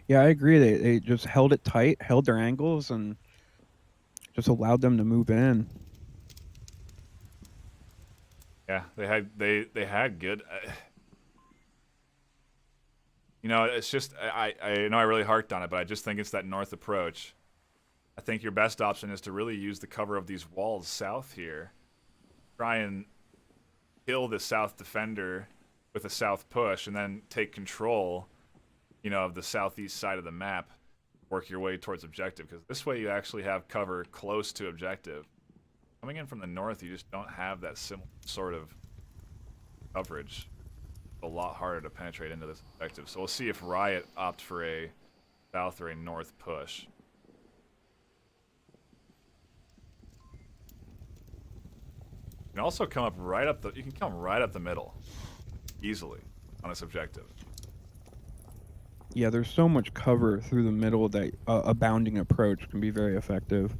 Yeah, I agree. They just held it tight, held their angles, and just allowed them to move in. Yeah, they had good. You know, it's just I know I really harked on it, but I just think it's that north approach. I think your best option is to really use the cover of these walls south here. Try and kill the south defender with a south push, and then take control, you know, of the southeast side of the map. Work your way towards objective, because this way you actually have cover close to objective. Coming in from the north, you just don't have that similar sort of coverage. A lot harder to penetrate into this objective. So we'll see if Riot opt for a south or a north push. You can also come up right up the. You can come right up the middle, easily, on this objective. Yeah, there's so much cover through the middle that a bounding approach can be very effective.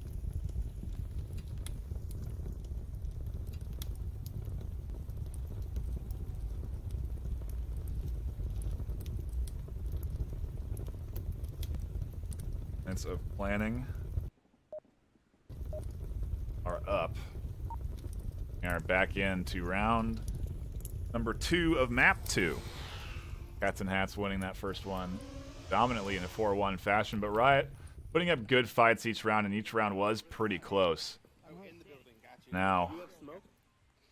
Minutes of planning are up. We are back into round number 2 of map 2. Cats and Hats winning that first one dominantly in a 4-1 fashion, but Riot putting up good fights each round, and each round was pretty close. Now,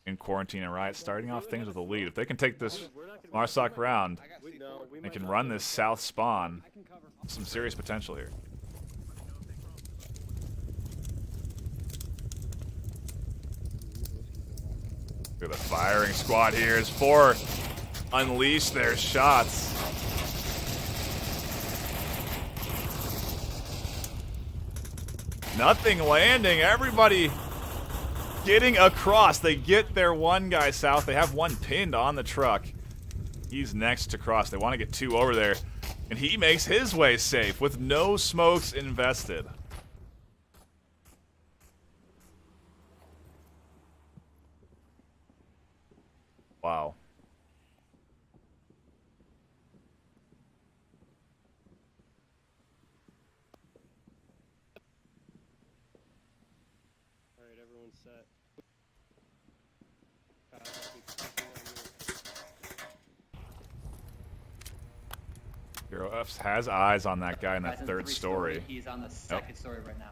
in quarantine, and Riot starting off things with a lead. If they can take this Marsoc round, they can run this south spawn. Some serious potential here. Look at the firing squad here as 4 unleash their shots. Nothing landing. Everybody getting across. They get their one guy south. They have one pinned on the truck. He's next to cross. They want to get 2 over there. And he makes his way safe with no smokes invested. Wow. Alright, everyone's set. Hero F's has eyes on that guy in that third story. He's on the second story right now.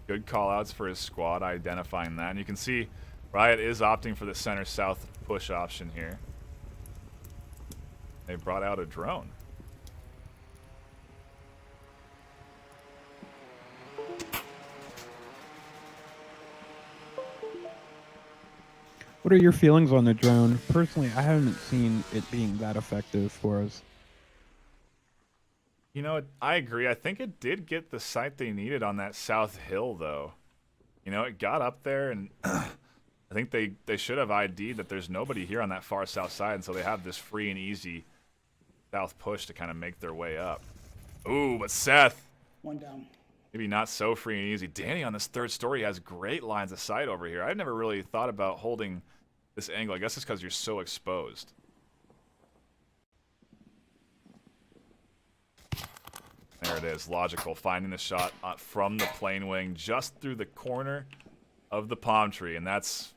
Good call-outs for his squad, identifying that. And you can see Riot is opting for the center-south push option here. They brought out a drone. What are your feelings on the drone? Personally, I haven't seen it being that effective for us. You know, I agree. I think it did get the sight they needed on that south hill, though. You know, it got up there, and I think they should have ID'd that there's nobody here on that far south side, and so they have this free and easy south push to kind of make their way up. Ooh, but Seth. One down. Maybe not so free and easy. Danny on this third story has great lines of sight over here. I've never really thought about holding this angle. I guess it's because you're so exposed. There it is, logical, finding the shot from the plane wing just through the corner of the palm tree, and that's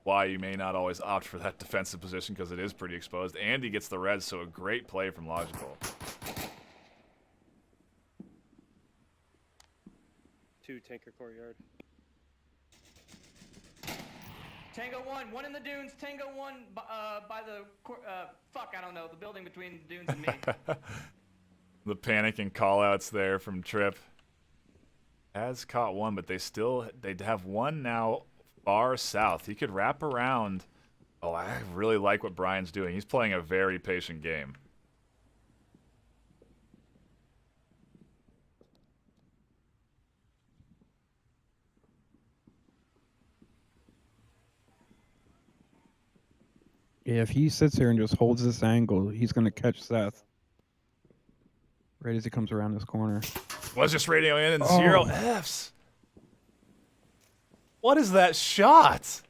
why you may not always opt for that defensive position, because it is pretty exposed. And he gets the res, so a great play from Logical. 2 tanker courtyard. Tango 1, one in the dunes. Tango 1 by the fuck, I don't know, the building between the dunes and me. The panic and call-outs there from Trip. Has caught one, but they'd have one now far south. He could wrap around. Oh, I really like what Brian's doing. He's playing a very patient game. Yeah, if he sits here and just holds this angle, he's going to catch Seth right as he comes around this corner. Was just radio in and 0 Fs. What is that shot?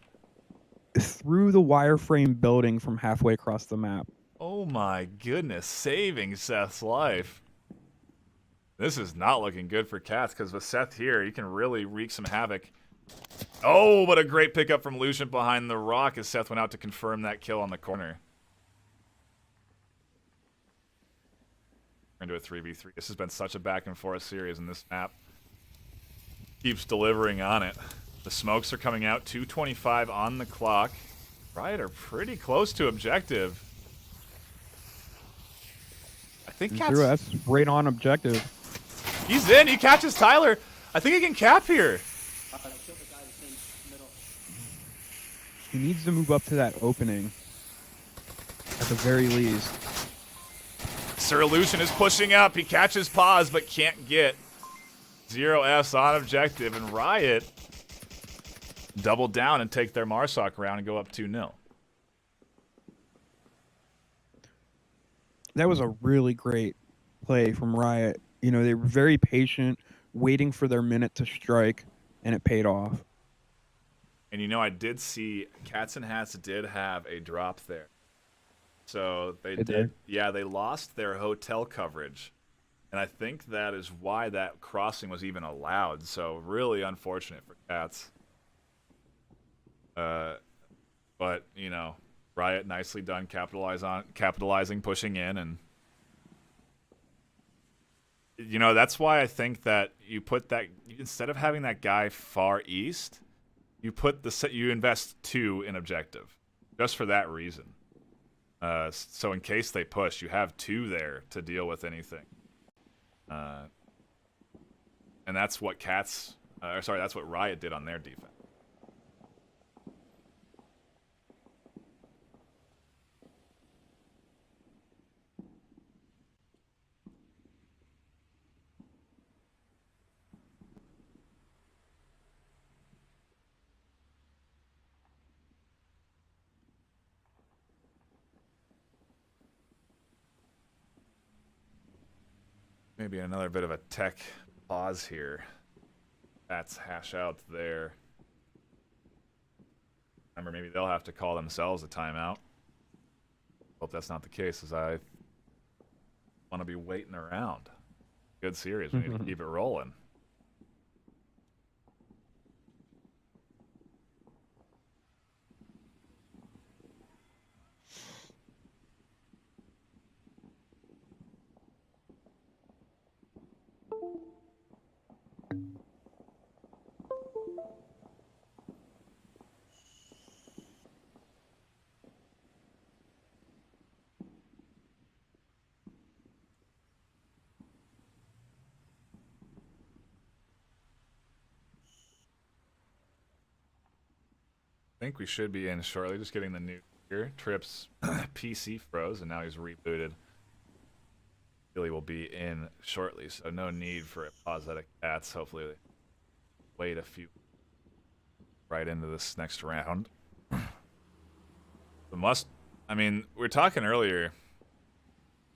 Through the wireframe building from halfway across the map. Oh my goodness, saving Seth's life. This is not looking good for Cats, because with Seth here, he can really wreak some havoc. Oh, but a great pickup from Lucian behind the rock as Seth went out to confirm that kill on the corner. We're into a 3v3. This has been such a back and forth series, and this map keeps delivering on it. The smokes are coming out, 2:25 on the clock. Riot are pretty close to objective. I think Cat's... That's right on objective. He's in. He catches Tyler. I think he can cap here. He needs to move up to that opening at the very least. Sir Lucian is pushing up. He catches pause but can't get. 0 Fs on objective, and Riot double down and take their Marsoc round and go up 2-0. That was a really great play from Riot. You know, they were very patient, waiting for their minute to strike, and it paid off. And you know, I did see Cats and Hats did have a drop there. So they did. Yeah, they lost their hotel coverage. And I think that is why that crossing was even allowed. So really unfortunate for Cats. But, you know, Riot nicely done capitalizing, pushing in, and you know, that's why I think that you put that, instead of having that guy far east, you invest 2 in objective, just for that reason. So in case they push, you have 2 there to deal with anything. And that's what that's what Riot did on their defense. Maybe another bit of a tech pause here. That's hash out there. Remember, maybe they'll have to call themselves a timeout. Hope that's not the case, as I want to be waiting around. Good series. We need to keep it rolling. I think we should be in shortly. Just getting the new here. Trip's PC froze, and now he's rebooted. Billy will be in shortly, so no need for a pause at a Cats. Hopefully, wait a few right into this next round. I mean, we were talking earlier.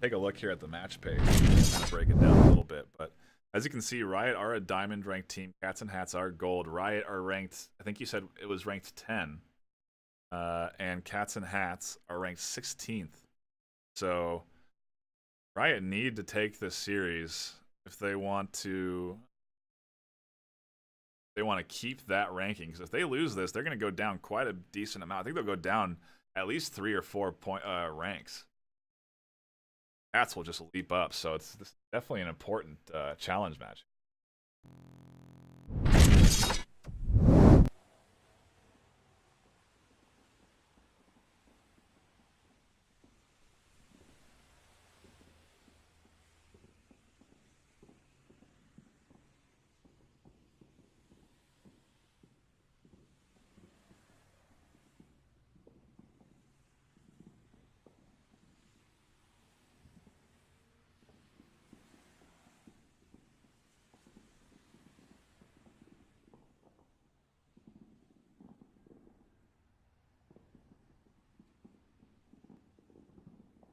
Take a look here at the match page. Kind of break it down a little bit, but as you can see, Riot are a diamond ranked team. Cats and Hats are gold. Riot are ranked, I think you said it was ranked 10. And Cats and Hats are ranked 16th. So Riot need to take this series if they want to keep that ranking. Because if they lose this, they're going to go down quite a decent amount. I think they'll go down at least 3 or 4 ranks. Cats will just leap up, so this is definitely an important challenge match.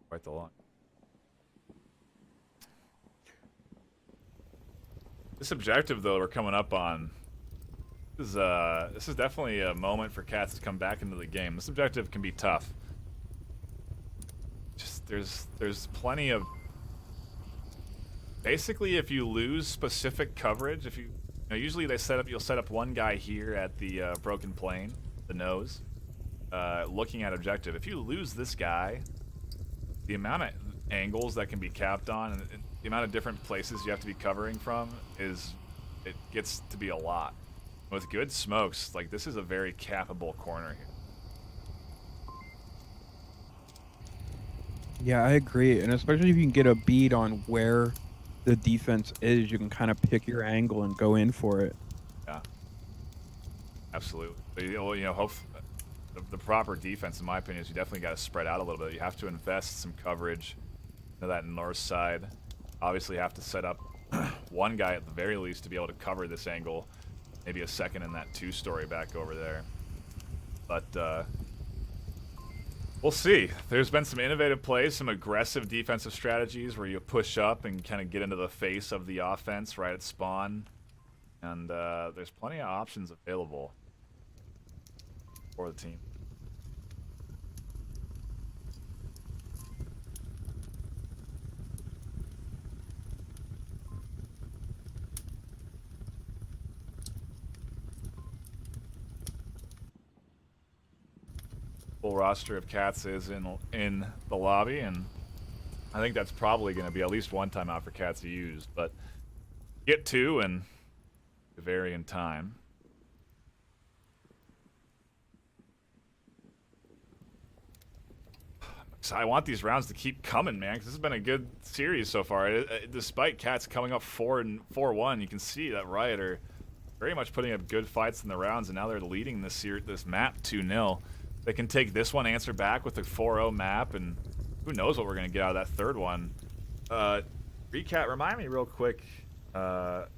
Quite the long. This objective, though, we're coming up on. This is definitely a moment for Cats to come back into the game. This objective can be tough. Just there's plenty of. Basically, if you lose specific coverage, if you know, usually you'll set up one guy here at the broken plane, the nose, looking at objective. If you lose this guy, the amount of angles that can be capped on and the amount of different places you have to be covering from it gets to be a lot. With good smokes, like, this is a very cappable corner here. Yeah, I agree, and especially if you can get a bead on where the defense is, you can kind of pick your angle and go in for it. Yeah, absolutely. But, you know, the proper defense, in my opinion, is you definitely got to spread out a little bit. You have to invest some coverage to that north side. Obviously, you have to set up one guy at the very least to be able to cover this angle. Maybe a second in that two-story back over there. But we'll see. There's been some innovative plays, some aggressive defensive strategies where you push up and kind of get into the face of the offense right at spawn. And there's plenty of options available for the team. Full roster of Cats is in the lobby, and I think that's probably going to be at least one timeout for Cats to use, but get two and vary in time. So I want these rounds to keep coming, man, because this has been a good series so far. Despite Cats coming up 4-1, you can see that Riot are very much putting up good fights in the rounds, and now they're leading this map 2-0. They can take this one, answer back with a 4-0 map, and who knows what we're going to get out of that third one. Recap, remind me real quick, what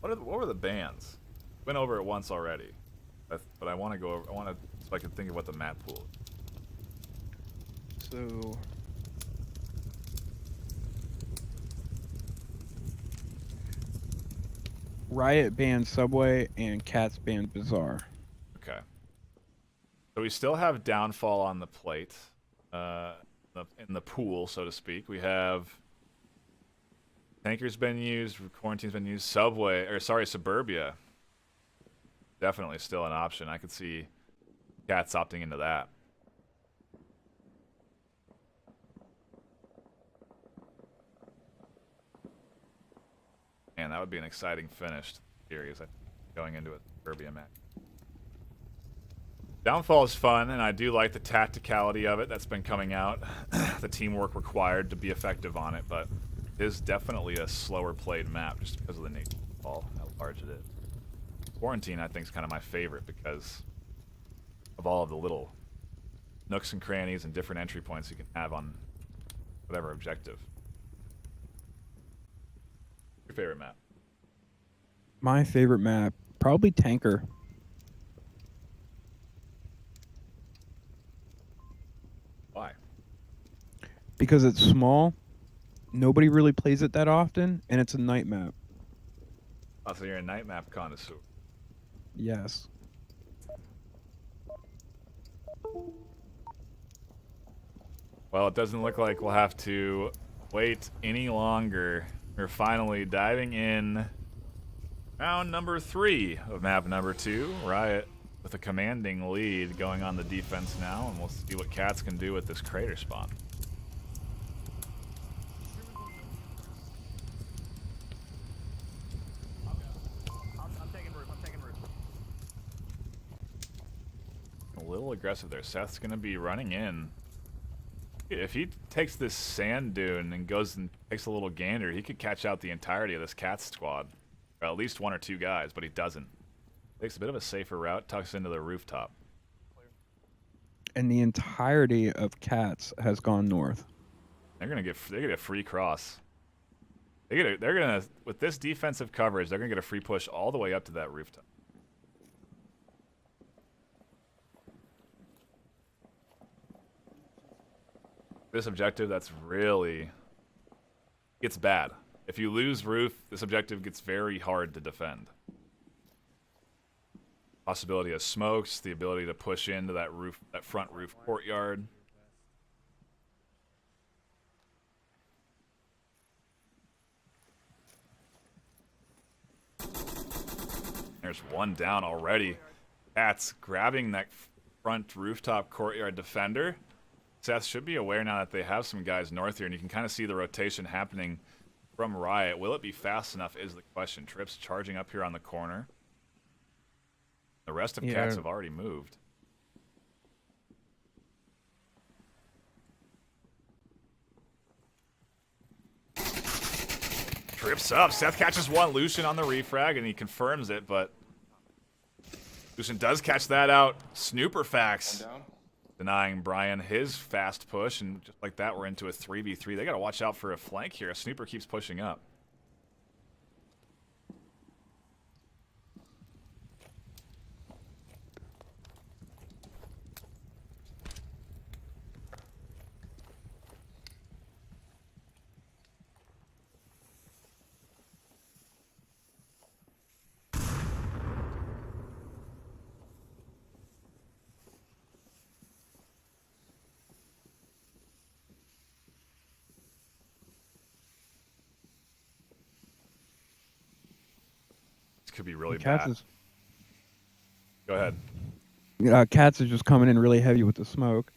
were the bans? Went over it once already, but I want to go over, so I can think of what the map pool is. So Riot banned Subway and Cats banned Bazaar. Okay. So we still have Downfall on the plate, in the pool, so to speak. We have Tanker's been used, Quarantine's been used, Suburbia. Definitely still an option. I could see Cats opting into that. Man, that would be an exciting finish to the series, going into a Suburbia match. Downfall is fun, and I do like the tacticality of it that's been coming out. The teamwork required to be effective on it, but it is definitely a slower played map just because of the nature of the ball, how large it is. Quarantine, I think, is kind of my favorite because of all of the little nooks and crannies and different entry points you can have on whatever objective. Your favorite map? My favorite map, probably Tanker. Why? Because it's small, nobody really plays it that often, and it's a night map. Oh, so you're a night map connoisseur. Yes. Well, it doesn't look like we'll have to wait any longer. We're finally diving in round number 3 of map number 2. Riot with a commanding lead going on the defense now, and we'll see what Cats can do with this crater spawn. I'm taking roof. aggressive there. Seth's going to be running in. If he takes this sand dune and goes and takes a little gander, he could catch out the entirety of this Cats squad. Or at least 1 or 2 guys, but he doesn't. Takes a bit of a safer route, tucks into the rooftop. And the entirety of Cats has gone north. They're gonna get a free cross. They're gonna with this defensive coverage, they're gonna get a free push all the way up to that rooftop. This objective, that's really gets bad. If you lose roof, this objective gets very hard to defend. Possibility of smokes, the ability to push into that roof, that front roof courtyard. There's one down already. Cats grabbing that front rooftop courtyard defender. Seth should be aware now that they have some guys north here, and you can kind of see the rotation happening from Riot. Will it be fast enough is the question. Trips charging up here on the corner. The rest of Cats have already moved. Trips up. Seth catches one. Lucian on the refrag, and he confirms it, but Lucian does catch that out. Snooperfax denying Brian his fast push, and just like that, we're into a 3v3. They got to watch out for a flank here. Snooper keeps pushing up. Could be really bad. Go ahead. Cats is just coming in really heavy with the smoke.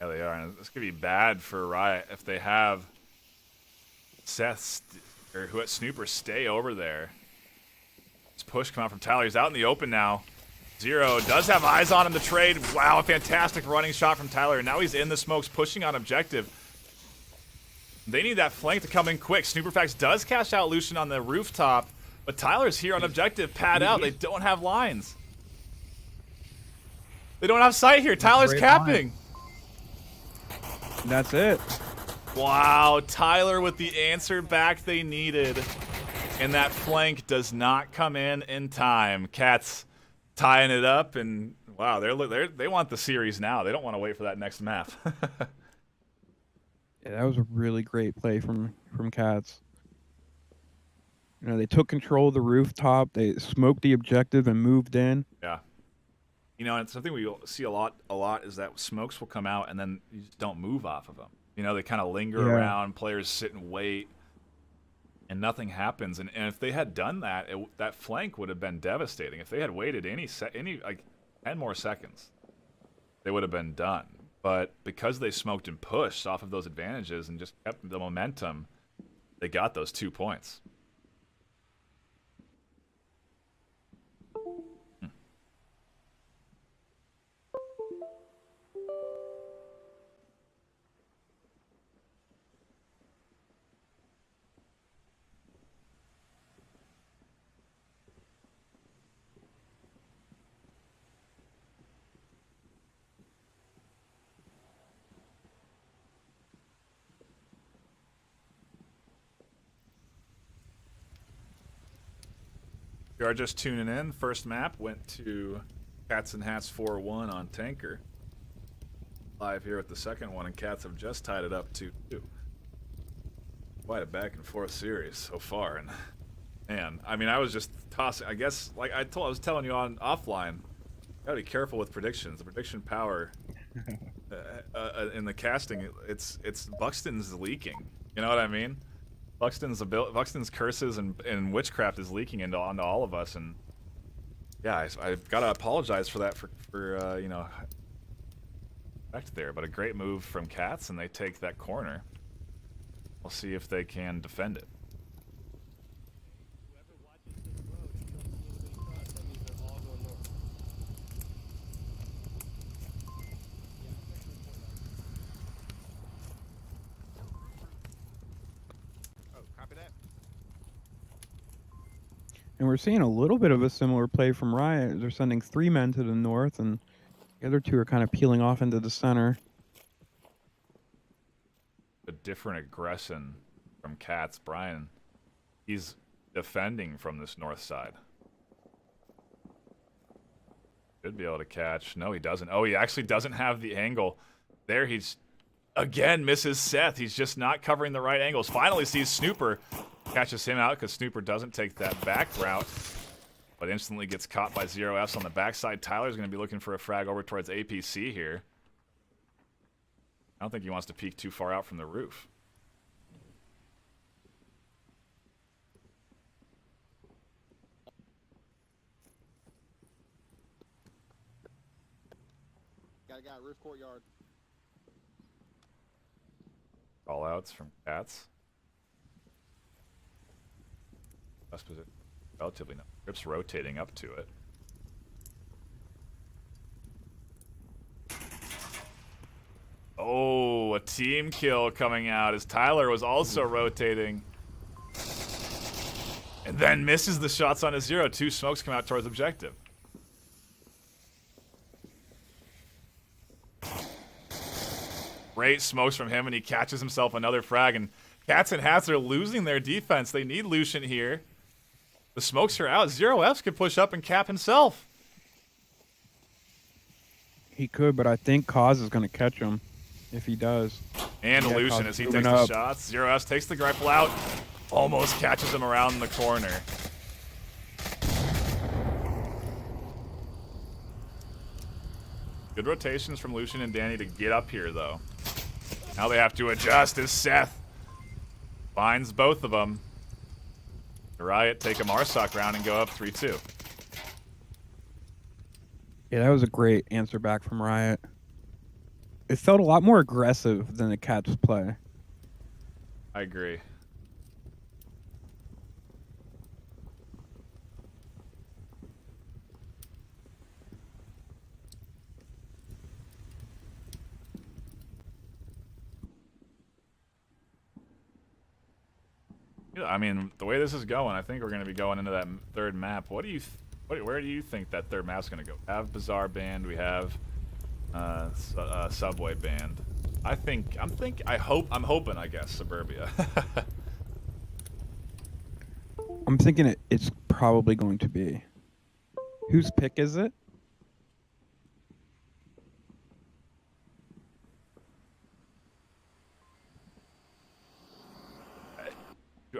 Yeah, they are. And this could be bad for Riot if they have Seth or who at Snooper stay over there. This push come out from Tyler. He's out in the open now. Zero does have eyes on him to trade. Wow, a fantastic running shot from Tyler. And now he's in the smokes, pushing on objective. They need that flank to come in quick. Snooperfax does cash out Lucian on the rooftop. But Tyler's here on objective, pad out. They don't have lines. They don't have sight here. Tyler's capping. That's it. Wow, Tyler with the answer back they needed. And that flank does not come in time. Cats tying it up, and wow, they want the series now. They don't want to wait for that next map. Yeah, that was a really great play from Cats. You know, they took control of the rooftop, they smoked the objective and moved in. Yeah. You know, and something we see a lot is that smokes will come out and then you just don't move off of them. You know, they kind of linger around, players sit and wait, and nothing happens. And if they had done that, that flank would have been devastating. If they had waited any like 10 more seconds, they would have been done. But because they smoked and pushed off of those advantages and just kept the momentum, they got those 2 points. You are just tuning in. First map went to Cats and Hats 4-1 on Tanker. Live here with the second one, and Cats have just tied it up 2-2. Quite a back and forth series so far, and man, I mean, I was just tossing. I guess, like I was telling you on offline, gotta be careful with predictions. The prediction power in the casting, it's Buxton's leaking. You know what I mean? Buxton's curses and witchcraft is leaking onto all of us, and yeah, I've got to apologize for that for you know, back there. But a great move from Cats, and they take that corner. We'll see if they can defend it. And we're seeing a little bit of a similar play from Riot. They're sending 3 men to the north, and the other 2 are kind of peeling off into the center. A different aggression from Cats. Brian, he's defending from this north side. Should be able to catch. No, he doesn't. Oh, he actually doesn't have the angle. There, he's again misses Seth. He's just not covering the right angles. Finally sees Snooper. Catches him out because Snooper doesn't take that back route, but instantly gets caught by Zero F's on the backside. Tyler's going to be looking for a frag over towards APC here. I don't think he wants to peek too far out from the roof. Got a guy, roof courtyard. Call outs from Cats. Best position. Relatively no. Grip's rotating up to it. Oh, a team kill coming out as Tyler was also rotating. And then misses the shots on a 0. 2 smokes come out towards objective. Great smokes from him, and he catches himself another frag. And Cats and Hats are losing their defense. They need Lucian here. The smokes are out. Zero F's could push up and cap himself. He could, but I think Cause is going to catch him if he does. And Yeah, Lucian Cause as he moving takes the up. shots. Zero F's takes the rifle out. Almost catches him around the corner. Good rotations from Lucian and Danny to get up here, though. Now they have to adjust as Seth finds both of them. The Riot take a Marsoc round and go up 3-2. Yeah, that was a great answer back from Riot. It felt a lot more aggressive than the Cats play. I agree. Yeah, I mean, the way this is going, I think we're going to be going into that third map. What do you, where do you think that third map's going to go? We have Bazaar Band, we have Subway Band. I'm hoping, I guess, Suburbia. I'm thinking it's probably going to be. Whose pick is it?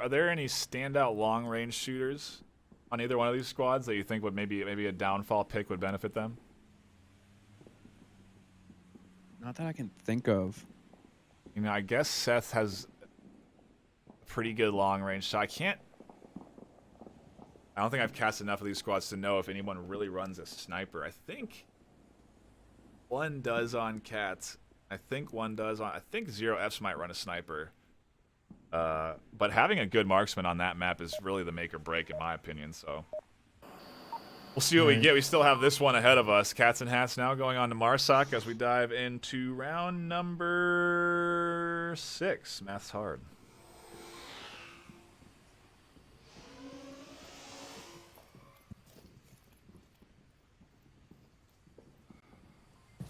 Are there any standout long-range shooters on either one of these squads that you think would maybe a downfall pick would benefit them? Not that I can think of. You know, I guess Seth has a pretty good long-range shot. I don't think I've cast enough of these squads to know if anyone really runs a sniper. I think one does on Cats. I think Zero F's might run a sniper. But having a good marksman on that map is really the make or break, in my opinion. So we'll see what we get. We still have this one ahead of us. Cats and Hats now going on to Marsoc as we dive into round number 6. Math's hard.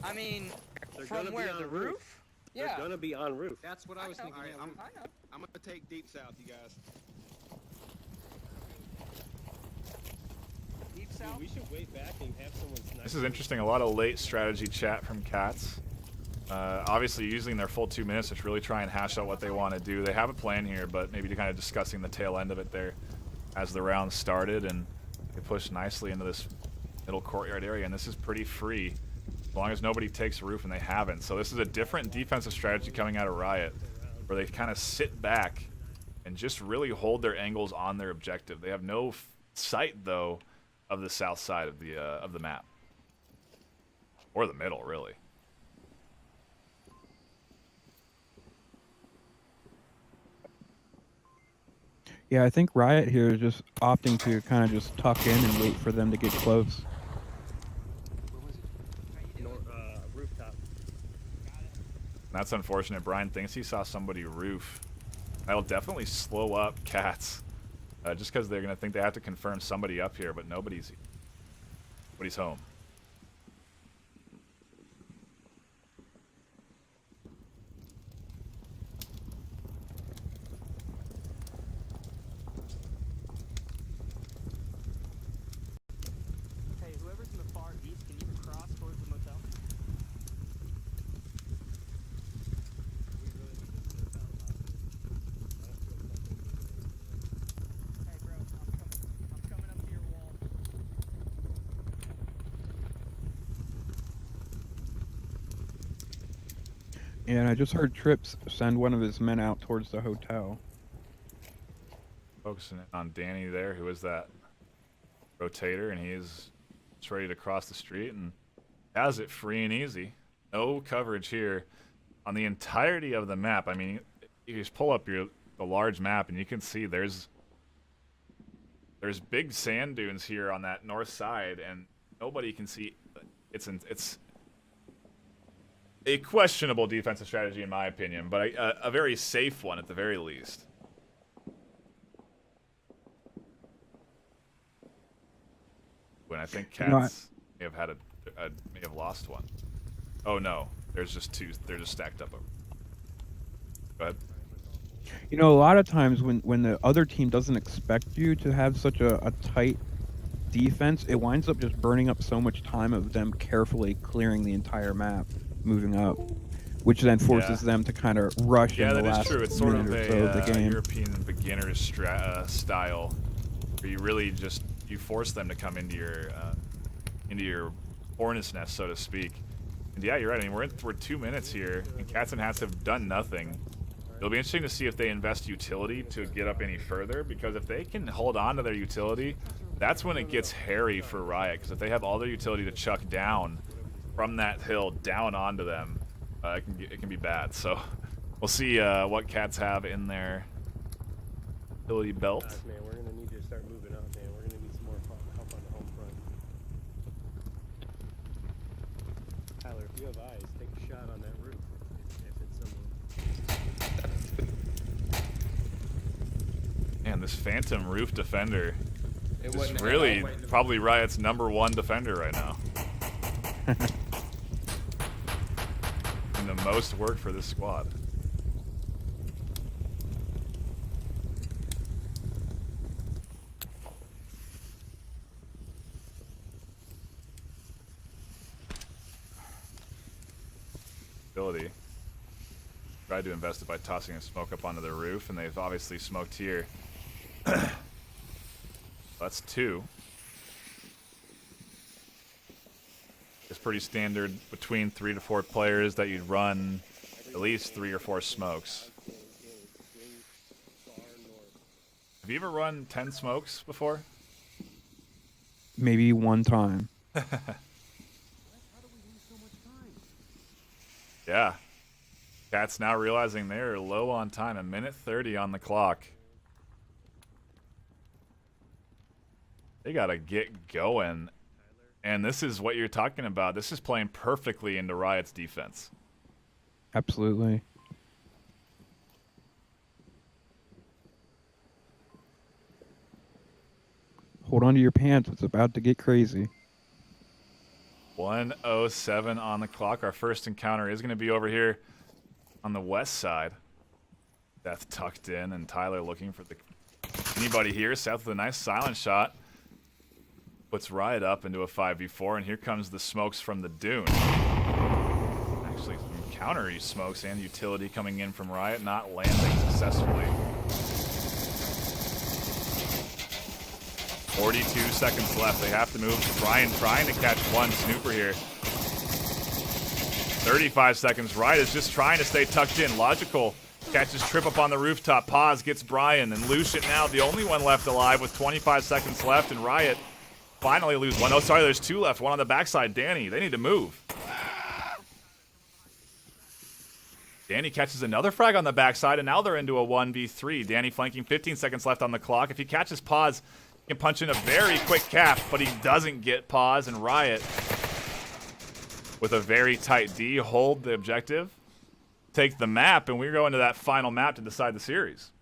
I mean, They're from gonna be where? on The roof. roof? They're Yeah. gonna be on roof. That's what I was thinking. All right, I know. I'm gonna take deep south, you guys. Deep Dude, south. we should wait back and have someone snipe. This is interesting. A lot of late strategy chat from Cats. Obviously using their full 2 minutes to really try and hash out what they want to do. They have a plan here, but maybe kind of discussing the tail end of it there as the round started, and they pushed nicely into this middle courtyard area, and this is pretty free as long as nobody takes roof, and they haven't. So this is a different defensive strategy coming out of Riot, where they kind of sit back and just really hold their angles on their objective. They have no sight, though, of the south side of the map, or the middle, really. Yeah, I think Riot here is just opting to kind of just tuck in and wait for them to get close. Rooftop. That's unfortunate. Brian thinks he saw somebody roof. That'll definitely slow up Cats. just because they're going to think they have to confirm somebody up here, but nobody's home. Hey, whoever's in the far east, can you cross towards the motel? Hey, bro, I'm coming up to your wall. And I just heard Trips send one of his men out towards the hotel. Focusing on Danny there, who is that rotator, and he's ready to cross the street and has it free and easy. No coverage here on the entirety of the map. I mean, you just pull up the large map and you can see there's big sand dunes here on that north side, and nobody can see. It's a questionable defensive strategy in my opinion, but a very safe one at the very least. When I think Cats may have had may have lost one. Oh no, there's just two. They're just stacked up. Go ahead. You know, a lot of times when the other team doesn't expect you to have such a tight defense, it winds up just burning up so much time of them carefully clearing the entire map, moving up, which then forces them to kind of rush in the last true. It's sort of minute or so of the game. European beginner style, where you really just force them to come into your hornet's nest, so to speak. And yeah, you're right. I mean, we're 2 minutes here, and Cats and Hats have done nothing. It'll be interesting to see if they invest utility to get up any further, because if they can hold on to their utility, that's when it gets hairy for Riot. Because if they have all their utility to chuck down from that hill down onto them, it can be bad. So we'll see what Cats have in their utility belt. Gosh, man, we're gonna need to start moving up, man. We're gonna need some more help on the home front. Tyler, if you have eyes, take a shot on that roof. If it's someone. Man, this Phantom Roof Defender is really probably Riot's #1 defender right now. And the most work for this squad. Ability. Tried to invest it by tossing a smoke up onto the roof, and they've obviously smoked here. That's 2. It's pretty standard between 3 to 4 players that you'd run at least 3 or 4 smokes. Have you ever run 10 smokes before? Maybe one time. Yeah. Cats now realizing they're low on time. 1:30 on the clock. They gotta get going. And this is what you're talking about. This is playing perfectly into Riot's defense. Absolutely. Hold on to your pants. It's about to get crazy. 1:07 on the clock. Our first encounter is going to be over here on the west side. Death tucked in, and Tyler looking for anybody here. South with a nice silent shot. Puts Riot up into a 5v4, and here comes the smokes from the dune. Actually, some counter smokes and utility coming in from Riot, not landing successfully. 42 seconds left. They have to move. Brian trying to catch one snooper here. 35 seconds. Riot is just trying to stay tucked in. Logical catches Trip up on the rooftop. Paz gets Brian, and Lucian now the only one left alive with 25 seconds left, and Riot finally lose one. Oh, sorry, there's 2 left. One on the backside. Danny, they need to move. Danny catches another frag on the backside, and now they're into a 1v3. Danny flanking, 15 seconds left on the clock. If he catches Paz, he can punch in a very quick cap, but he doesn't get Paz, and Riot, with a very tight D, hold the objective, take the map, and we're going to that final map to decide the series.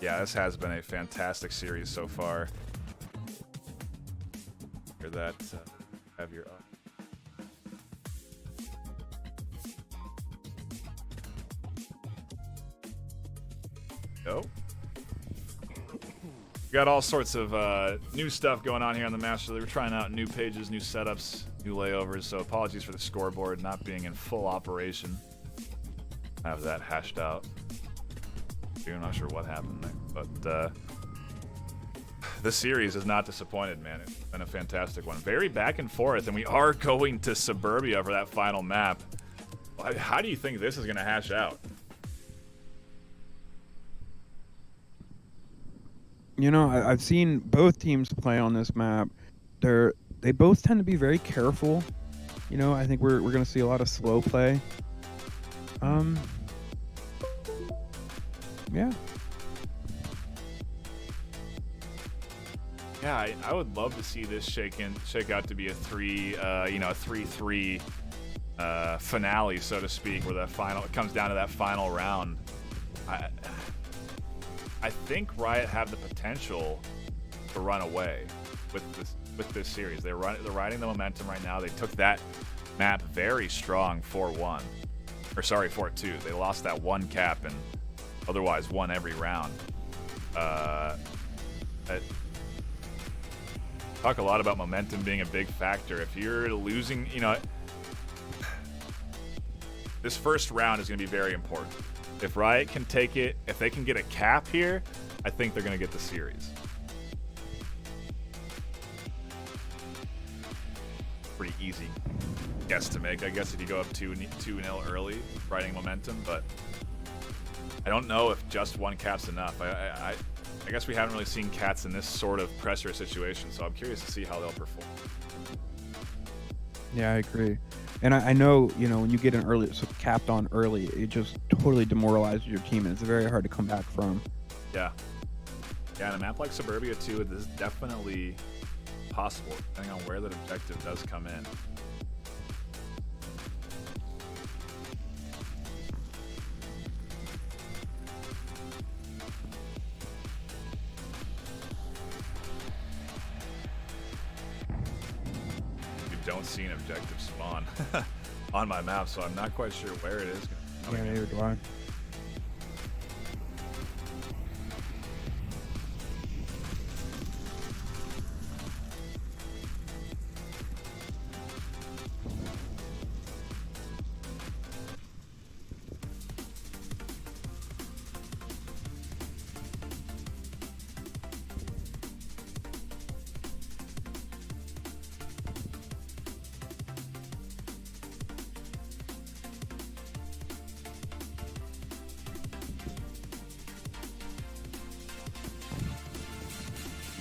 Yeah, this has been a fantastic series so far. Hear that? Have your. Oh. We got all sorts of new stuff going on here on the Master League. We're trying out new pages, new setups, new layovers. So apologies for the scoreboard not being in full operation. I have that hashed out. I'm not sure what happened there, but this series has not disappointed, man. It's been a fantastic one. Very back and forth, and we are going to Suburbia for that final map. How do you think this is going to hash out? You know, I've seen both teams play on this map. They both tend to be very careful. You know, I think we're going to see a lot of slow play. Yeah. Yeah, I would love to see this shake out to be a 3-3 finale, so to speak, where it comes down to that final round. I think Riot have the potential to run away with this series. They're riding the momentum right now. They took that map very strong 4-1, or sorry 4-2. They lost that one cap and otherwise won every round. Talk a lot about momentum being a big factor. If you're losing, you know, this first round is going to be very important. If Riot can take it, if they can get a cap here, I think they're going to get the series. Pretty easy guess to make, I guess, if you go up 2-0 early, riding momentum, but I don't know if just one cap's enough. I guess we haven't really seen cats in this sort of pressure situation, so I'm curious to see how they'll perform. Yeah, I agree. And I know, you know, when you get an early capped on early, it just totally demoralizes your team, and it's very hard to come back from. Yeah. Yeah, and a map like Suburbia too, this is definitely possible, depending on where that objective does come in. Don't see an objective spawn on my map, so I'm not quite sure where it is. Yeah, neither do I.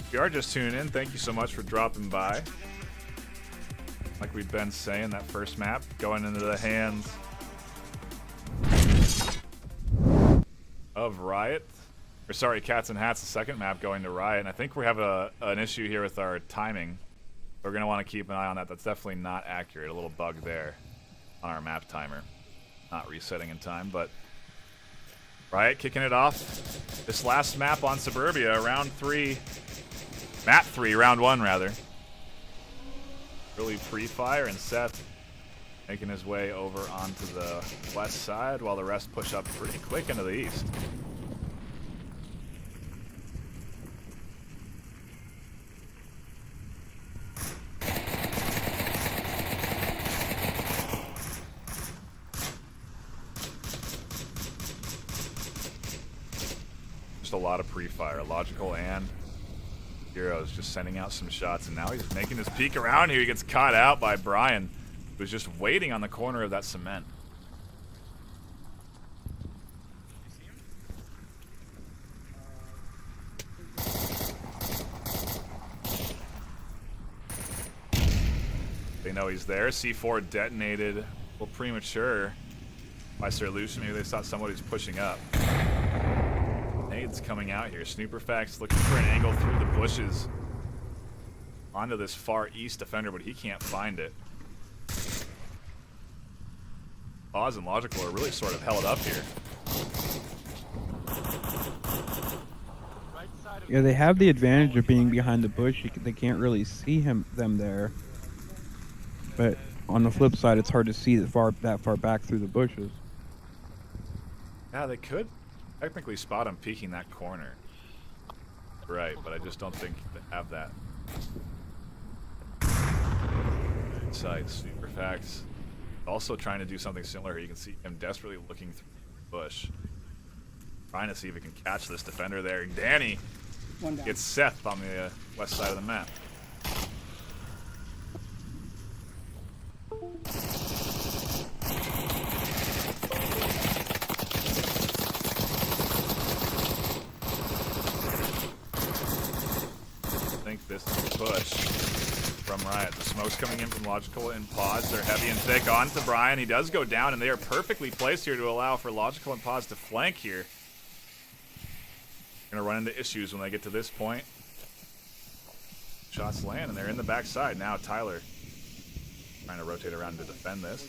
If you are just tuning in, thank you so much for dropping by. Like we've been saying, that first map going into the hands of Riot. Or sorry, Cats and Hats, the second map going to Riot. And I think we have an issue here with our timing. We're going to want to keep an eye on that. That's definitely not accurate. A little bug there on our map timer. Not resetting in time, but Riot kicking it off. This last map on Suburbia, round 3. Map 3, round 1 rather. Really pre-fire, and Seth making his way over onto the west side while the rest push up pretty quick into the east. Just a lot of pre-fire, logical and Hero's just sending out some shots, and now he's making his peek around here. He gets caught out by Brian, who's just waiting on the corner of that cement. They know he's there. C4 detonated a little premature by Sir Lucian. Maybe they thought somebody's pushing up. Nade's coming out here. Snooperfax looking for an angle through the bushes onto this far east defender, but he can't find it. Oz and Logical are really sort of held up here. Yeah, they have the advantage of being behind the bush. They can't really see them there. But on the flip side, it's hard to see that far back through the bushes. Yeah, they could technically spot him peeking that corner. Right, but I just don't think they have that. Sight, super facts. Also trying to do something similar here. You can see him desperately looking through the bush. Trying to see if he can catch this defender there. Danny gets Seth on the west side of the map. I think this is a push from Riot. The smoke's coming in from Logical and Pause. They're heavy and thick onto Brian. He does go down, and they are perfectly placed here to allow for Logical and Pause to flank here. Gonna run into issues when they get to this point. Shots land, and they're in the backside. Now Tyler trying to rotate around to defend this.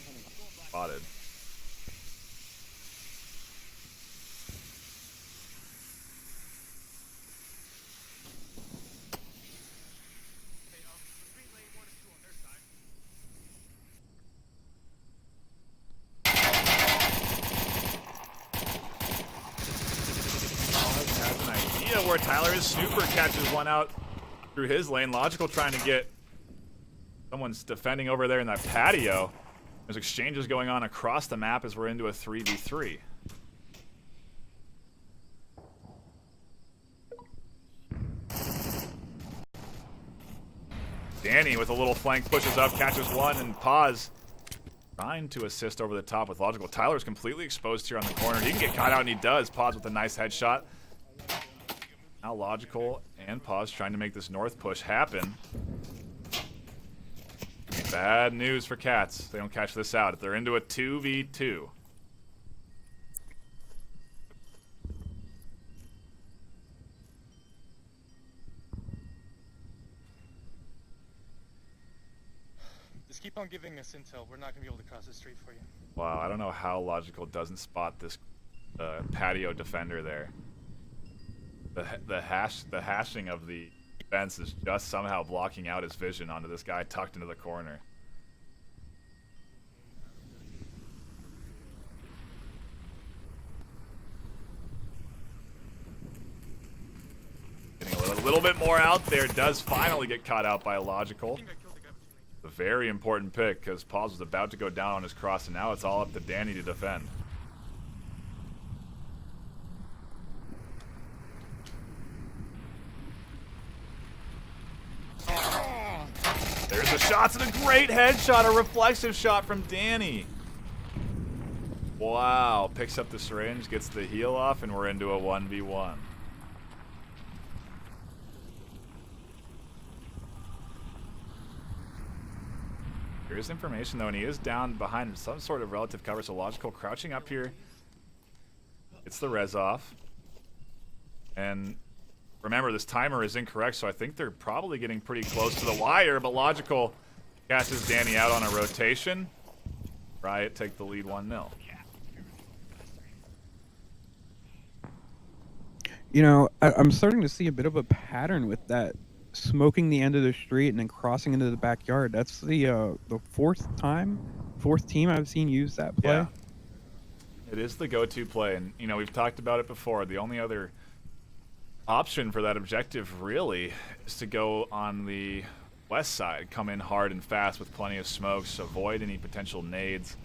Spotted. Where Tyler is Snooper catches one out through his lane. Logical trying to get someone's defending over there in that patio. There's exchanges going on across the map as we're into a 3v3. Danny with a little flank pushes up, catches one, and Pause trying to assist over the top with Logical. Tyler's completely exposed here on the corner. He can get caught out, and he does. Pause with a nice headshot. Now Logical and Pause trying to make this north push happen. Bad news for Cats. They don't catch this out. They're into a 2v2. Just keep on giving us intel. We're not going to be able to cross the street for you. Wow, I don't know how Logical doesn't spot this patio defender there. The hashing of the fence is just somehow blocking out his vision onto this guy tucked into the corner. Getting a little bit more out there. Does finally get caught out by Logical. A very important pick because Pause was about to go down on his cross, and now it's all up to Danny to defend. There's the shots and a great headshot, a reflexive shot from Danny. Wow, picks up the syringe, gets the heal off, and we're into a 1v1. There is information though, and he is down behind some sort of relative cover, so Logical crouching up here. It's the res off. And remember, this timer is incorrect, so I think they're probably getting pretty close to the wire, but Logical catches Danny out on a rotation. Riot take the lead 1-0. You know, I'm starting to see a bit of a pattern with that. Smoking the end of the street and then crossing into the backyard. That's the fourth team I've seen use that play. Yeah. It is the go-to play, and you know, we've talked about it before. The only other option for that objective really is to go on the west side, come in hard and fast with plenty of smokes, avoid any potential nades,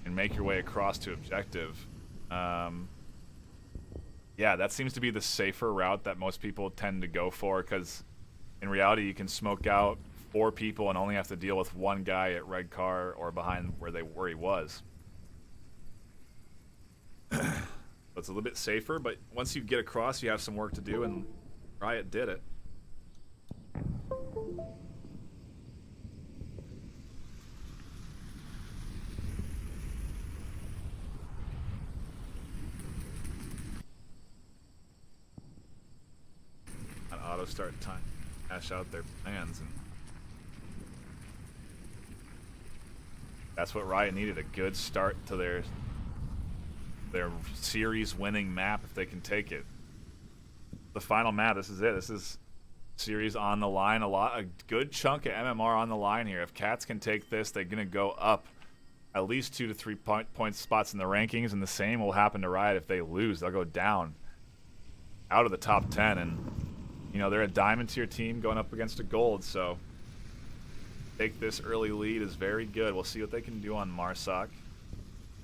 and make your way across to objective. Yeah, that seems to be the safer route that most people tend to go for, because in reality you can smoke out 4 people and only have to deal with one guy at red car or behind where he was. So it's a little bit safer, but once you get across you have some work to do, and Riot did it. An auto start time. Hash out their plans, and that's what Riot needed, a good start to their series winning map if they can take it. the final map. This is it. This is series on the line. A good chunk of MMR on the line here. If Cats can take this, they're gonna go up at least 2 to 3 point spots in the rankings, and the same will happen to Riot if they lose. They'll go down out of the top 10, and you know they're a diamond tier team going up against a gold, so take this early lead is very good. We'll see what they can do on Marsoc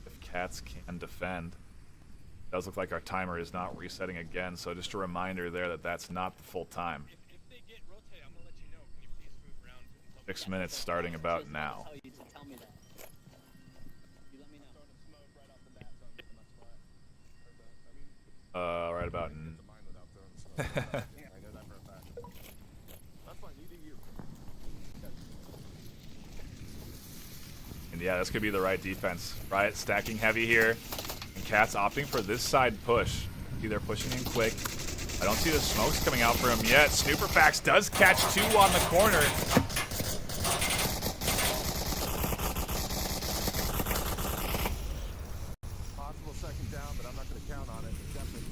if Cats can defend. It does look like our timer is not resetting again, so just a reminder there that that's not the full time. If they get rotate, I'm gonna let you know. Can you please move around until 6 minutes starting about now. Tell you to tell me that. You let me know. Right about and yeah, this could be the right defense. Riot stacking heavy here, and Cats opting for this side push. See, they're pushing in quick. I don't see the smokes coming out for him yet. Snooperfax does catch 2 on the corner. Possible second down, but I'm not going to count on it. It's definitely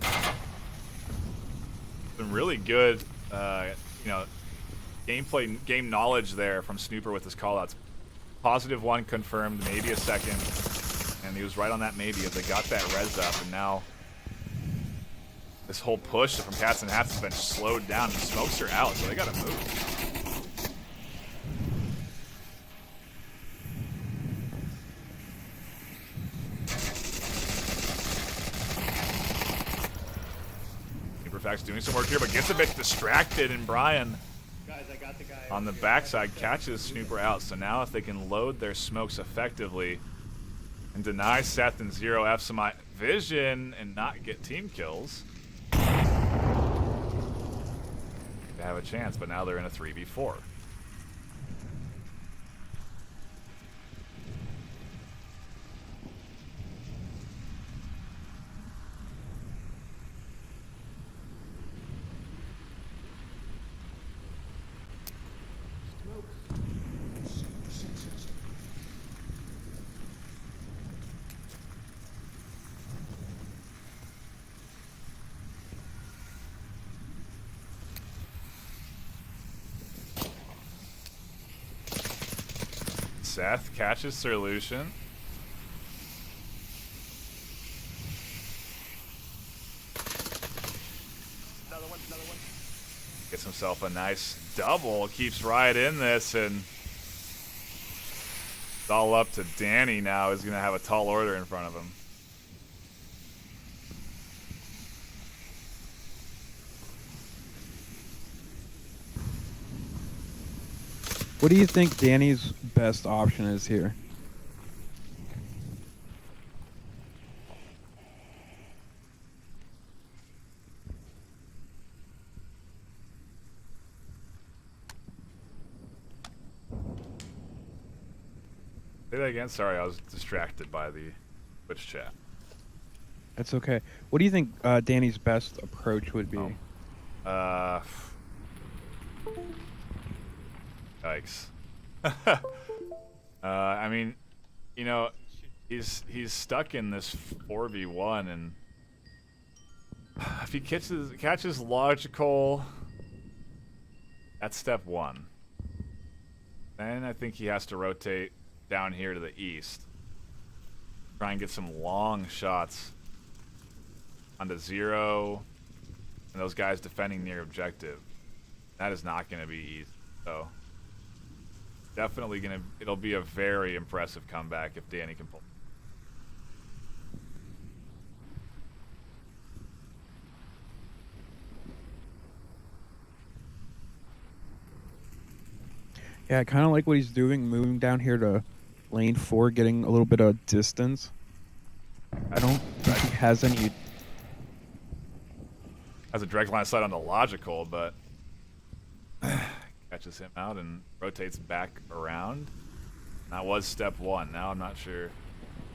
first. Some really good, you know, game knowledge there from Snooper with his callouts. Positive 1 confirmed, maybe a second, and he was right on that maybe as they got that res up, and now this whole push from Cats and Hats has been slowed down. The smokes are out, so they gotta move. Superfax doing some work here, but gets a bit distracted, and Brian Guys, I got the guy on the backside catches Snooper out. So now if they can load their smokes effectively and deny Seth and Zero F some vision and not get team kills, they have a chance, but now they're in a 3v4. Seth catches Solution. Another one. Gets himself a nice double. Keeps Riot in this, and it's all up to Danny now. He's going to have a tall order in front of him. What do you think Danny's best option is here? Say that again. Sorry, I was distracted by the Twitch chat. That's okay. What do you think Danny's best approach would be? Yikes. I mean, you know, he's stuck in this 4v1, and if he catches logical, that's step 1. Then I think he has to rotate down here to the east. Try and get some long shots onto Zero and those guys defending near objective. That is not going to be easy. So definitely it'll be a very impressive comeback if Danny can pull. Yeah, I kind of like what he's doing, moving down here to lane 4, getting a little bit of distance. I don't think he has any. Has a direct line of sight on the logical, but catches him out and rotates back around. That was step 1. Now I'm not sure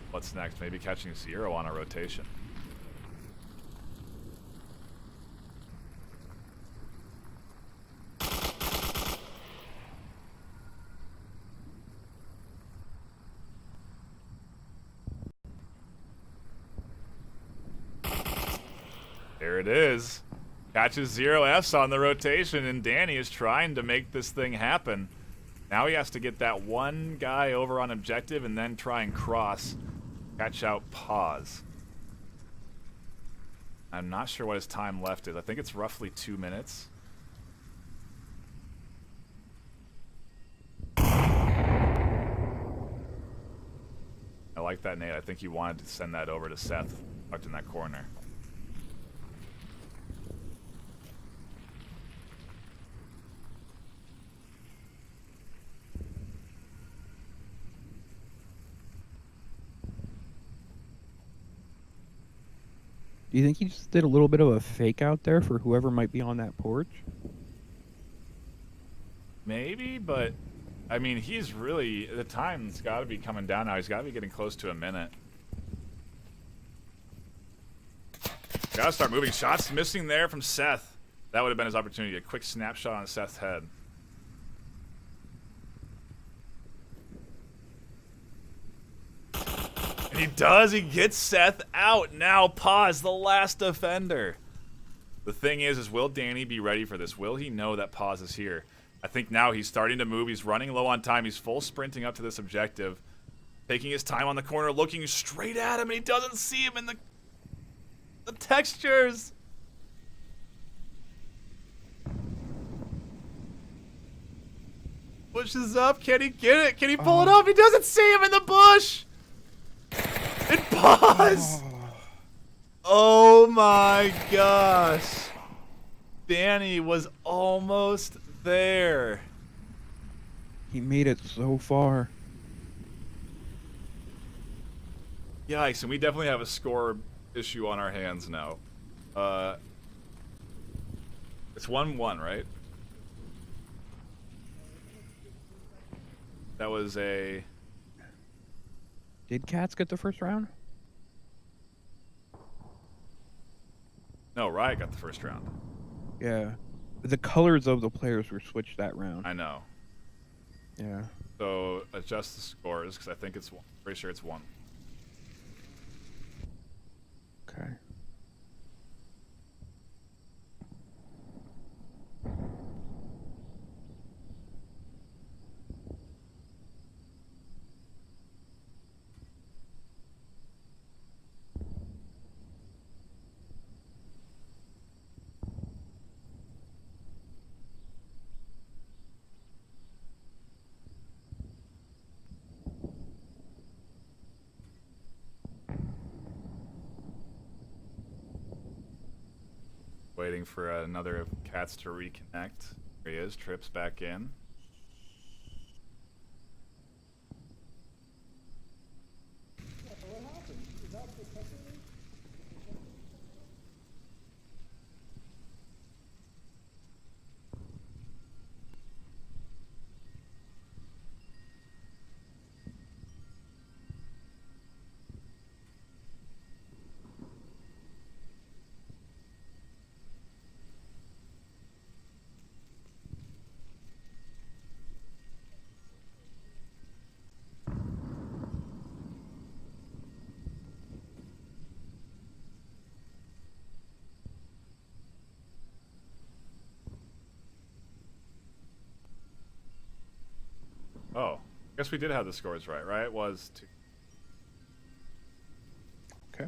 what's next. Maybe catching Zero on a rotation. There it is. Catches 0 Fs on the rotation, and Danny is trying to make this thing happen. Now he has to get that one guy over on objective and then try and cross. Catch out pause. I'm not sure what his time left is. I think it's roughly 2 minutes. I like that nade. I think he wanted to send that over to Seth, tucked in that corner. Do you think he just did a little bit of a fake out there for whoever might be on that porch? Maybe, but I mean, he's really, the time's got to be coming down now. He's got to be getting close to a minute. Got to start moving. Shots missing there from Seth. That would have been his opportunity. A quick snapshot on Seth's head. And he does. He gets Seth out. Now pause, the last defender. The thing is will Danny be ready for this? Will he know that pause is here? I think now he's starting to move. He's running low on time. He's full sprinting up to this objective. Taking his time on the corner, looking straight at him, and he doesn't see him in the textures. Pushes up. Can he get it? Can he pull it off? He doesn't see him in the bush. And pause. Oh my gosh. Danny was almost there. He made it so far. Yikes, and we definitely have a score issue on our hands now. It's 1-1, right? That was a... Did Cats get the first round? No, Riot got the first round. Yeah. The colors of the players were switched that round. I know. Yeah. So adjust the scores, because I think it's one. Pretty sure it's 1. Okay. Waiting for another of Cats to reconnect. Here he is, trips back in. Oh, guess we did have the scores right. Riot was 2. Okay.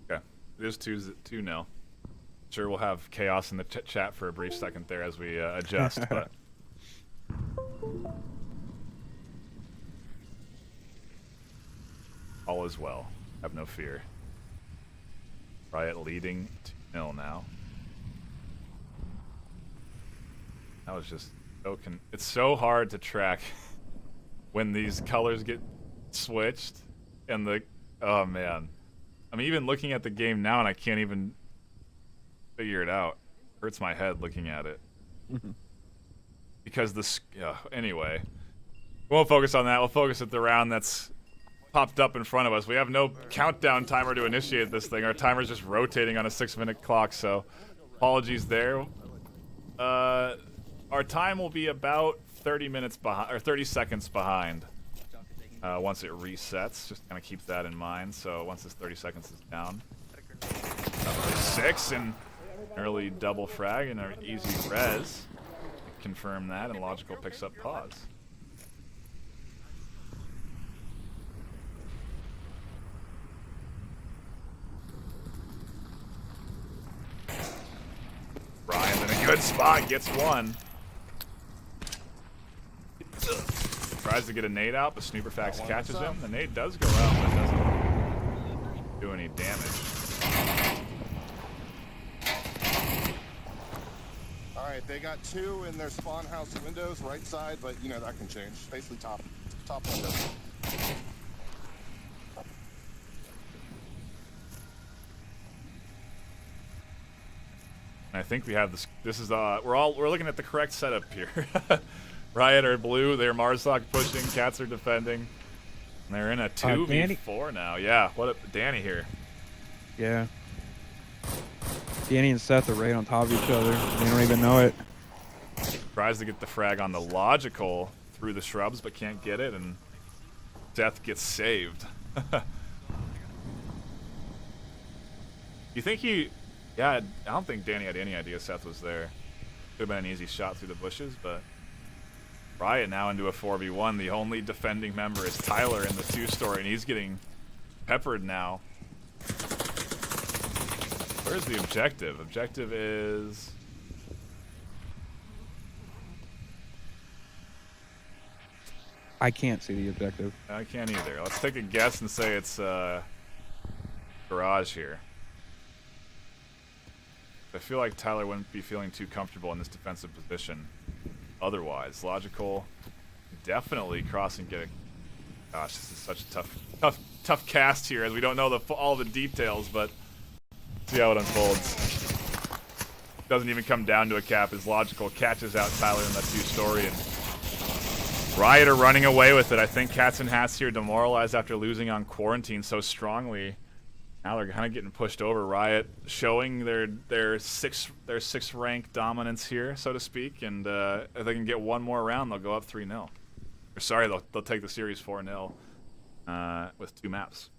Okay, it is 2-0. Sure, we'll have chaos in the chat for a brief second there as we adjust, but. All is well. Have no fear. Riot leading 2-0 now. That was just so it's so hard to track when these colors get switched and the oh man. I'm even looking at the game now and I can't even figure it out. Hurts my head looking at it. Because anyway. We won't focus on that. We'll focus at the round that's popped up in front of us. We have no countdown timer to initiate this thing. Our timer's just rotating on a 6-minute clock, so apologies there. Our time will be about 30 minutes behind, or 30 seconds behind. Once it resets, just kind of keep that in mind. So once this 30 seconds is down, 6 and early double frag and an easy res. Confirm that, and Logical picks up pause. Brian's in a good spot, gets one. Tries to get a nade out, but Snooperfax catches him. The nade does go out, but it doesn't do any damage. Alright, they got 2 in their spawn house windows, right side, but you know that can change. Basically top window. I think we have this. This is we're looking at the correct setup here. Riot are blue. They're Marsoc pushing. Cats are defending. And they're in a 2v4 now. Yeah. What up, Danny here? Yeah. Danny and Seth are right on top of each other. They don't even know it. Tries to get the frag on the Logical through the shrubs, but can't get it, and Seth gets saved. You think he? Yeah, I don't think Danny had any idea Seth was there. Could have been an easy shot through the bushes, but Riot now into a 4v1. The only defending member is Tyler in the 2-story, and he's getting peppered now. Where's the objective? Objective is... I can't see the objective. I can't either. Let's take a guess and say it's garage here. I feel like Tyler wouldn't be feeling too comfortable in this defensive position otherwise. Logical definitely crossing getting. Gosh, this is such a tough cast here, as we don't know all the details, but see how it unfolds. Doesn't even come down to a cap as Logical catches out Tyler in that 2-story, and Riot are running away with it. I think Cats and Hats here demoralized after losing on Quarantine so strongly. Now they're kind of getting pushed over. Riot showing their sixth rank dominance here, so to speak, and if they can get one more round, they'll go up 3-0. Or sorry, they'll take the series 4-0 with 2 maps.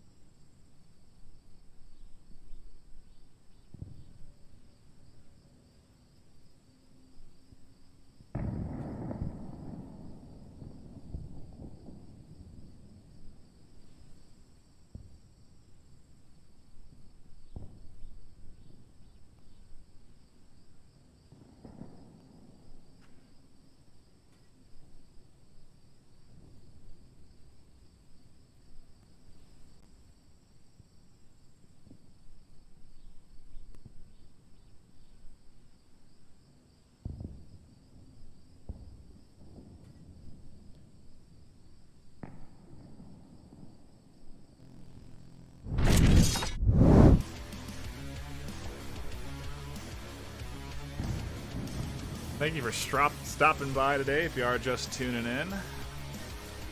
Thank you for stopping by today. If you are just tuning in,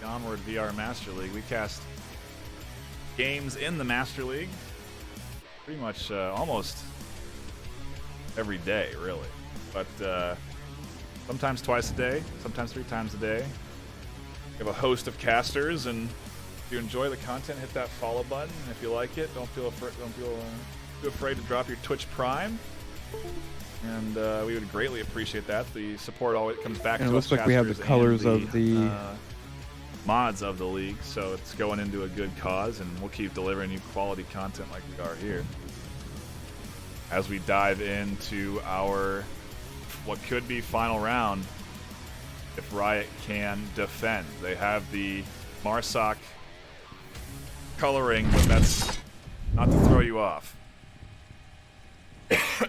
the Onward VR Master League. We cast games in the Master League pretty much almost every day, really. But sometimes twice a day, sometimes 3 times a day. We have a host of casters, and if you enjoy the content, hit that follow button. If you like it, don't feel too afraid to drop your Twitch Prime. And we would greatly appreciate that. The support always comes back to us. It looks like we have the colors of the mods of the league, so it's going into a good cause, and we'll keep delivering you quality content like we are here. As we dive into our what could be final round, if Riot can defend. They have the Marsoc coloring, but that's not to throw you off.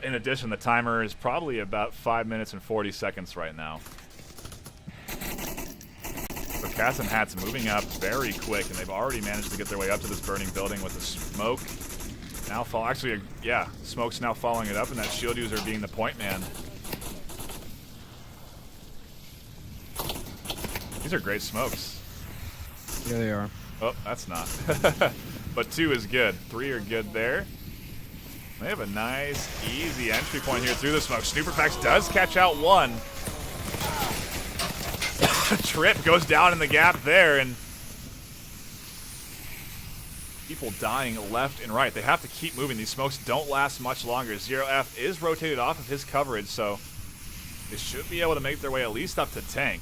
In addition, the timer is probably about 5 minutes and 40 seconds right now. So Cats and Hats moving up very quick, and they've already managed to get their way up to this burning building with the smoke. Now actually, yeah, smoke's now following it up, and that shield user being the point man. These are great smokes. Yeah, they are. Oh, that's not. But 2 is good. 3 are good there. They have a nice, easy entry point here through the smoke. Snooperfax does catch out 1. Trip goes down in the gap there, and people dying left and right. They have to keep moving. These smokes don't last much longer. 0F is rotated off of his coverage, so they should be able to make their way at least up to tank.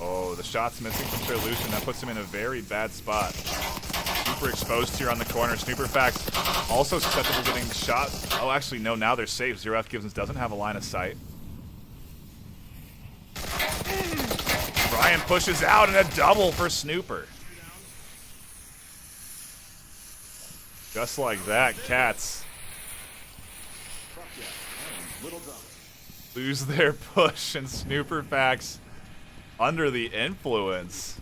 Oh, the shot's missing from Sir Lucian. That puts him in a very bad spot. Super exposed here on the corner. Snooperfax also susceptible to getting shot. Oh, actually, no, now they're safe. 0F Gibsons doesn't have a line of sight. Brian pushes out and a double for Snooper. Just like that, Cats lose their push, and Snooperfax under the influence.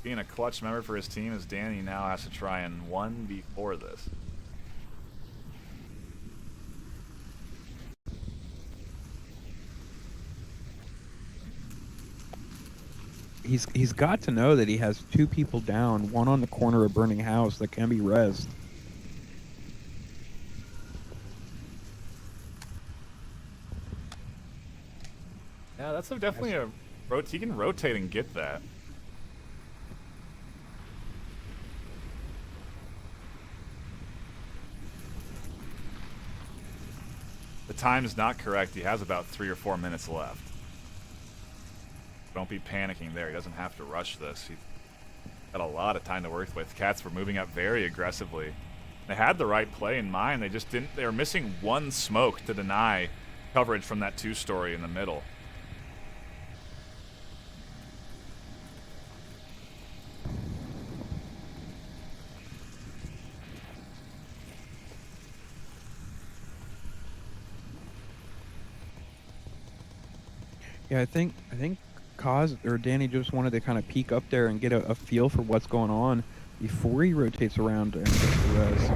Being a clutch member for his team, as Danny now has to try and 1 before this. He's got to know that he has 2 people down, 1 on the corner of burning house that can be rezzed. Yeah, that's definitely a he can rotate and get that. The time is not correct. He has about 3 or 4 minutes left. Don't be panicking there. He doesn't have to rush this. He's got a lot of time to work with. Cats were moving up very aggressively. They had the right play in mind. They just didn't. They were missing 1 smoke to deny coverage from that 2-story in the middle. Yeah, I think Kaz or Danny just wanted to kind of peek up there and get a feel for what's going on before he rotates around and gets the res.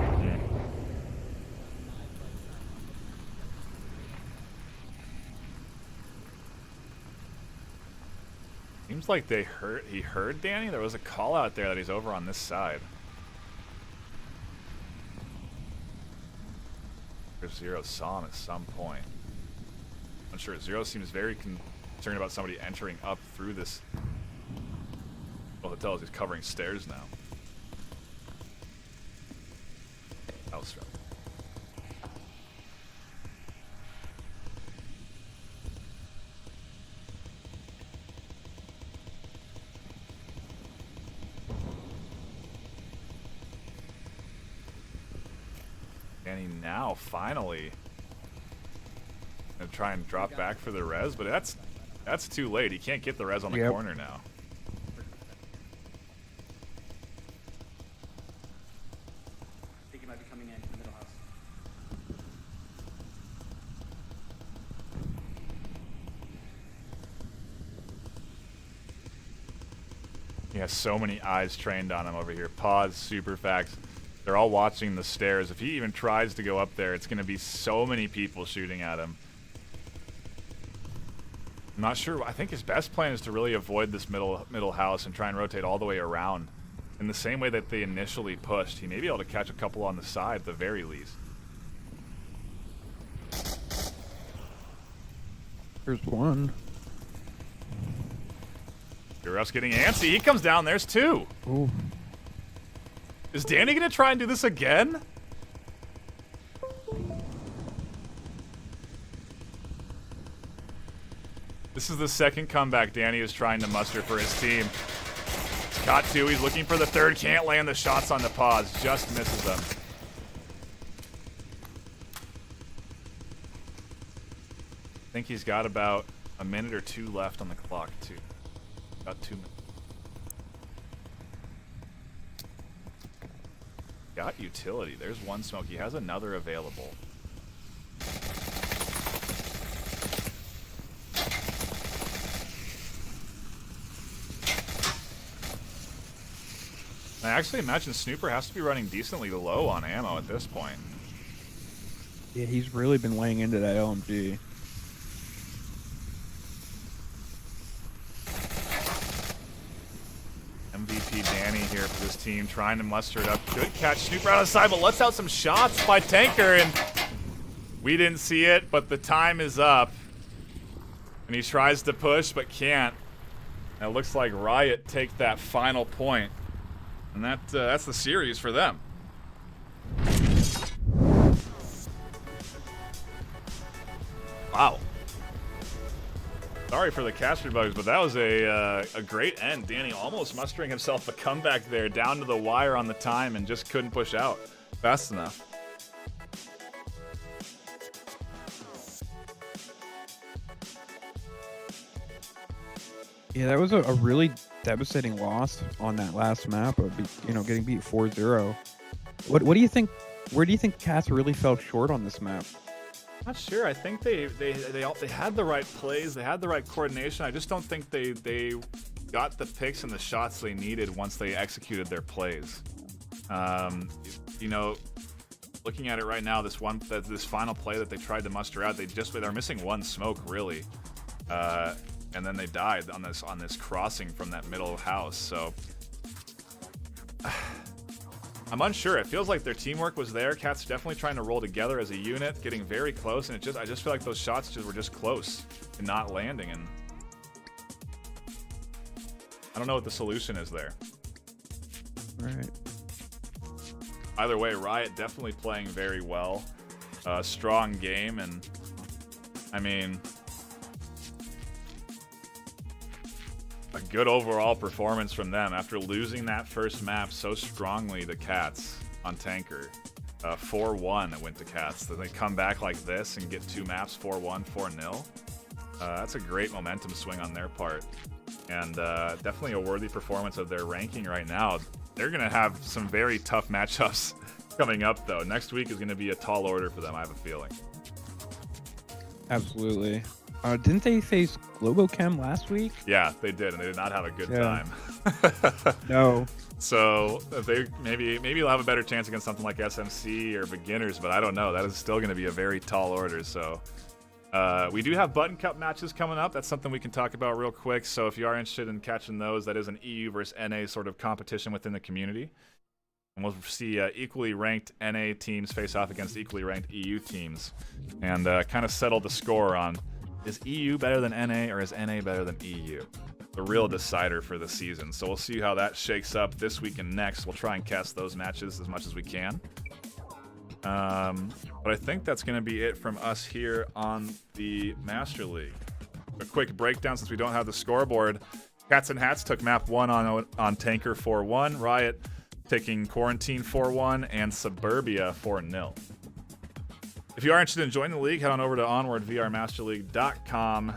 Seems like he heard Danny. There was a call out there that he's over on this side. Zero saw him at some point. I'm sure Zero seems very concerned about somebody entering up through this. Well, it tells he's covering stairs now. House room. Danny now finally gonna try and drop back for the res, but that's too late. He can't get the res on the corner now. I think he might be coming in the middle house. He has so many eyes trained on him over here. Pause, Superfax. They're all watching the stairs. If he even tries to go up there, it's going to be so many people shooting at him. I'm not sure. I think his best plan is to really avoid this middle house and try and rotate all the way around. In the same way that they initially pushed, he may be able to catch a couple on the side at the very least. There's one. Urus getting antsy. He comes down. There's 2. Ooh. Is Danny going to try and do this again? This is the second comeback Danny is trying to muster for his team. He's got 2. He's looking for the 3rd. Can't land the shots on the pause. Just misses them. I think he's got about a minute or 2 left on the clock, too. About 2 minutes. Got utility. There's 1 smoke. He has another available. I actually imagine Snooper has to be running decently low on ammo at this point. Yeah, he's really been laying into that LMG. of his team trying to muster it up. Good catch, Snoop right on the side, but lets out some shots by Tanker, and we didn't see it, but the time is up. And he tries to push, but can't. And it looks like Riot take that final point. And that's the series for them. Wow. Sorry for the caster bugs, but that was a great end. Danny almost mustering himself a comeback there, down to the wire on the time, and just couldn't push out fast enough. Yeah, that was a really devastating loss on that last map of, you know, getting beat 4-0. What do you think? Where do you think Cats really fell short on this map? Not sure. I think they had the right plays, they had the right coordination. I just don't think they got the picks and the shots they needed once they executed their plays. You know, looking at it right now, this final play that they tried to muster out, they're missing one smoke really, and then they died on this crossing from that middle house. So I'm unsure. It feels like their teamwork was there. Cats definitely trying to roll together as a unit, getting very close, and I just feel like those shots were just close and not landing, and I don't know what the solution is there. Right. Either way, Riot definitely playing very well. Strong game, and I mean, a good overall performance from them after losing that first map so strongly to Cats on Tanker. 4-1 it went to Cats. Then they come back like this and get 2 maps, 4-1, 4-0. That's a great momentum swing on their part. And definitely a worthy performance of their ranking right now. They're going to have some very tough matchups coming up, though. Next week is going to be a tall order for them, I have a feeling. Absolutely. Didn't they face Globochem last week? Yeah, they did, and they did not have a good time. No. So they maybe they'll have a better chance against something like SMC or beginners, but I don't know. That is still going to be a very tall order. So we do have Button Cup matches coming up. That's something we can talk about real quick. So if you are interested in catching those, that is an EU versus NA sort of competition within the community. And we'll see equally ranked NA teams face off against equally ranked EU teams, and kind of settle the score on, is EU better than NA or is NA better than EU? The real decider for the season. So we'll see how that shakes up this week and next. We'll try and cast those matches as much as we can. But I think that's going to be it from us here on the Master League. A quick breakdown since we don't have the scoreboard. Cats and Hats took map 1 on Tanker 4-1. Riot taking Quarantine 4-1 and Suburbia 4-0. If you are interested in joining the league, head on over to Onward, VRMasterLeague.com.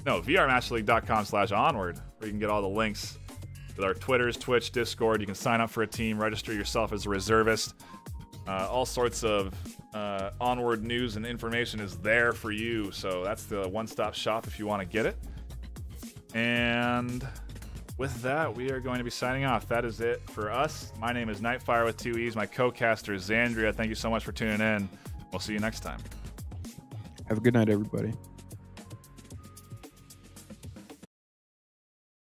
No, VRMasterLeague.com/Onward, where you can get all the links with our Twitters, Twitch, Discord. You can sign up for a team, register yourself as a reservist. All sorts of Onward news and information is there for you. So that's the one-stop shop if you want to get it. And with that, we are going to be signing off. That is it for us. My name is NightFiree with 2 E's. My co-caster is Xandria. Thank you so much for tuning in. We'll see you next time. Have a good night, everybody.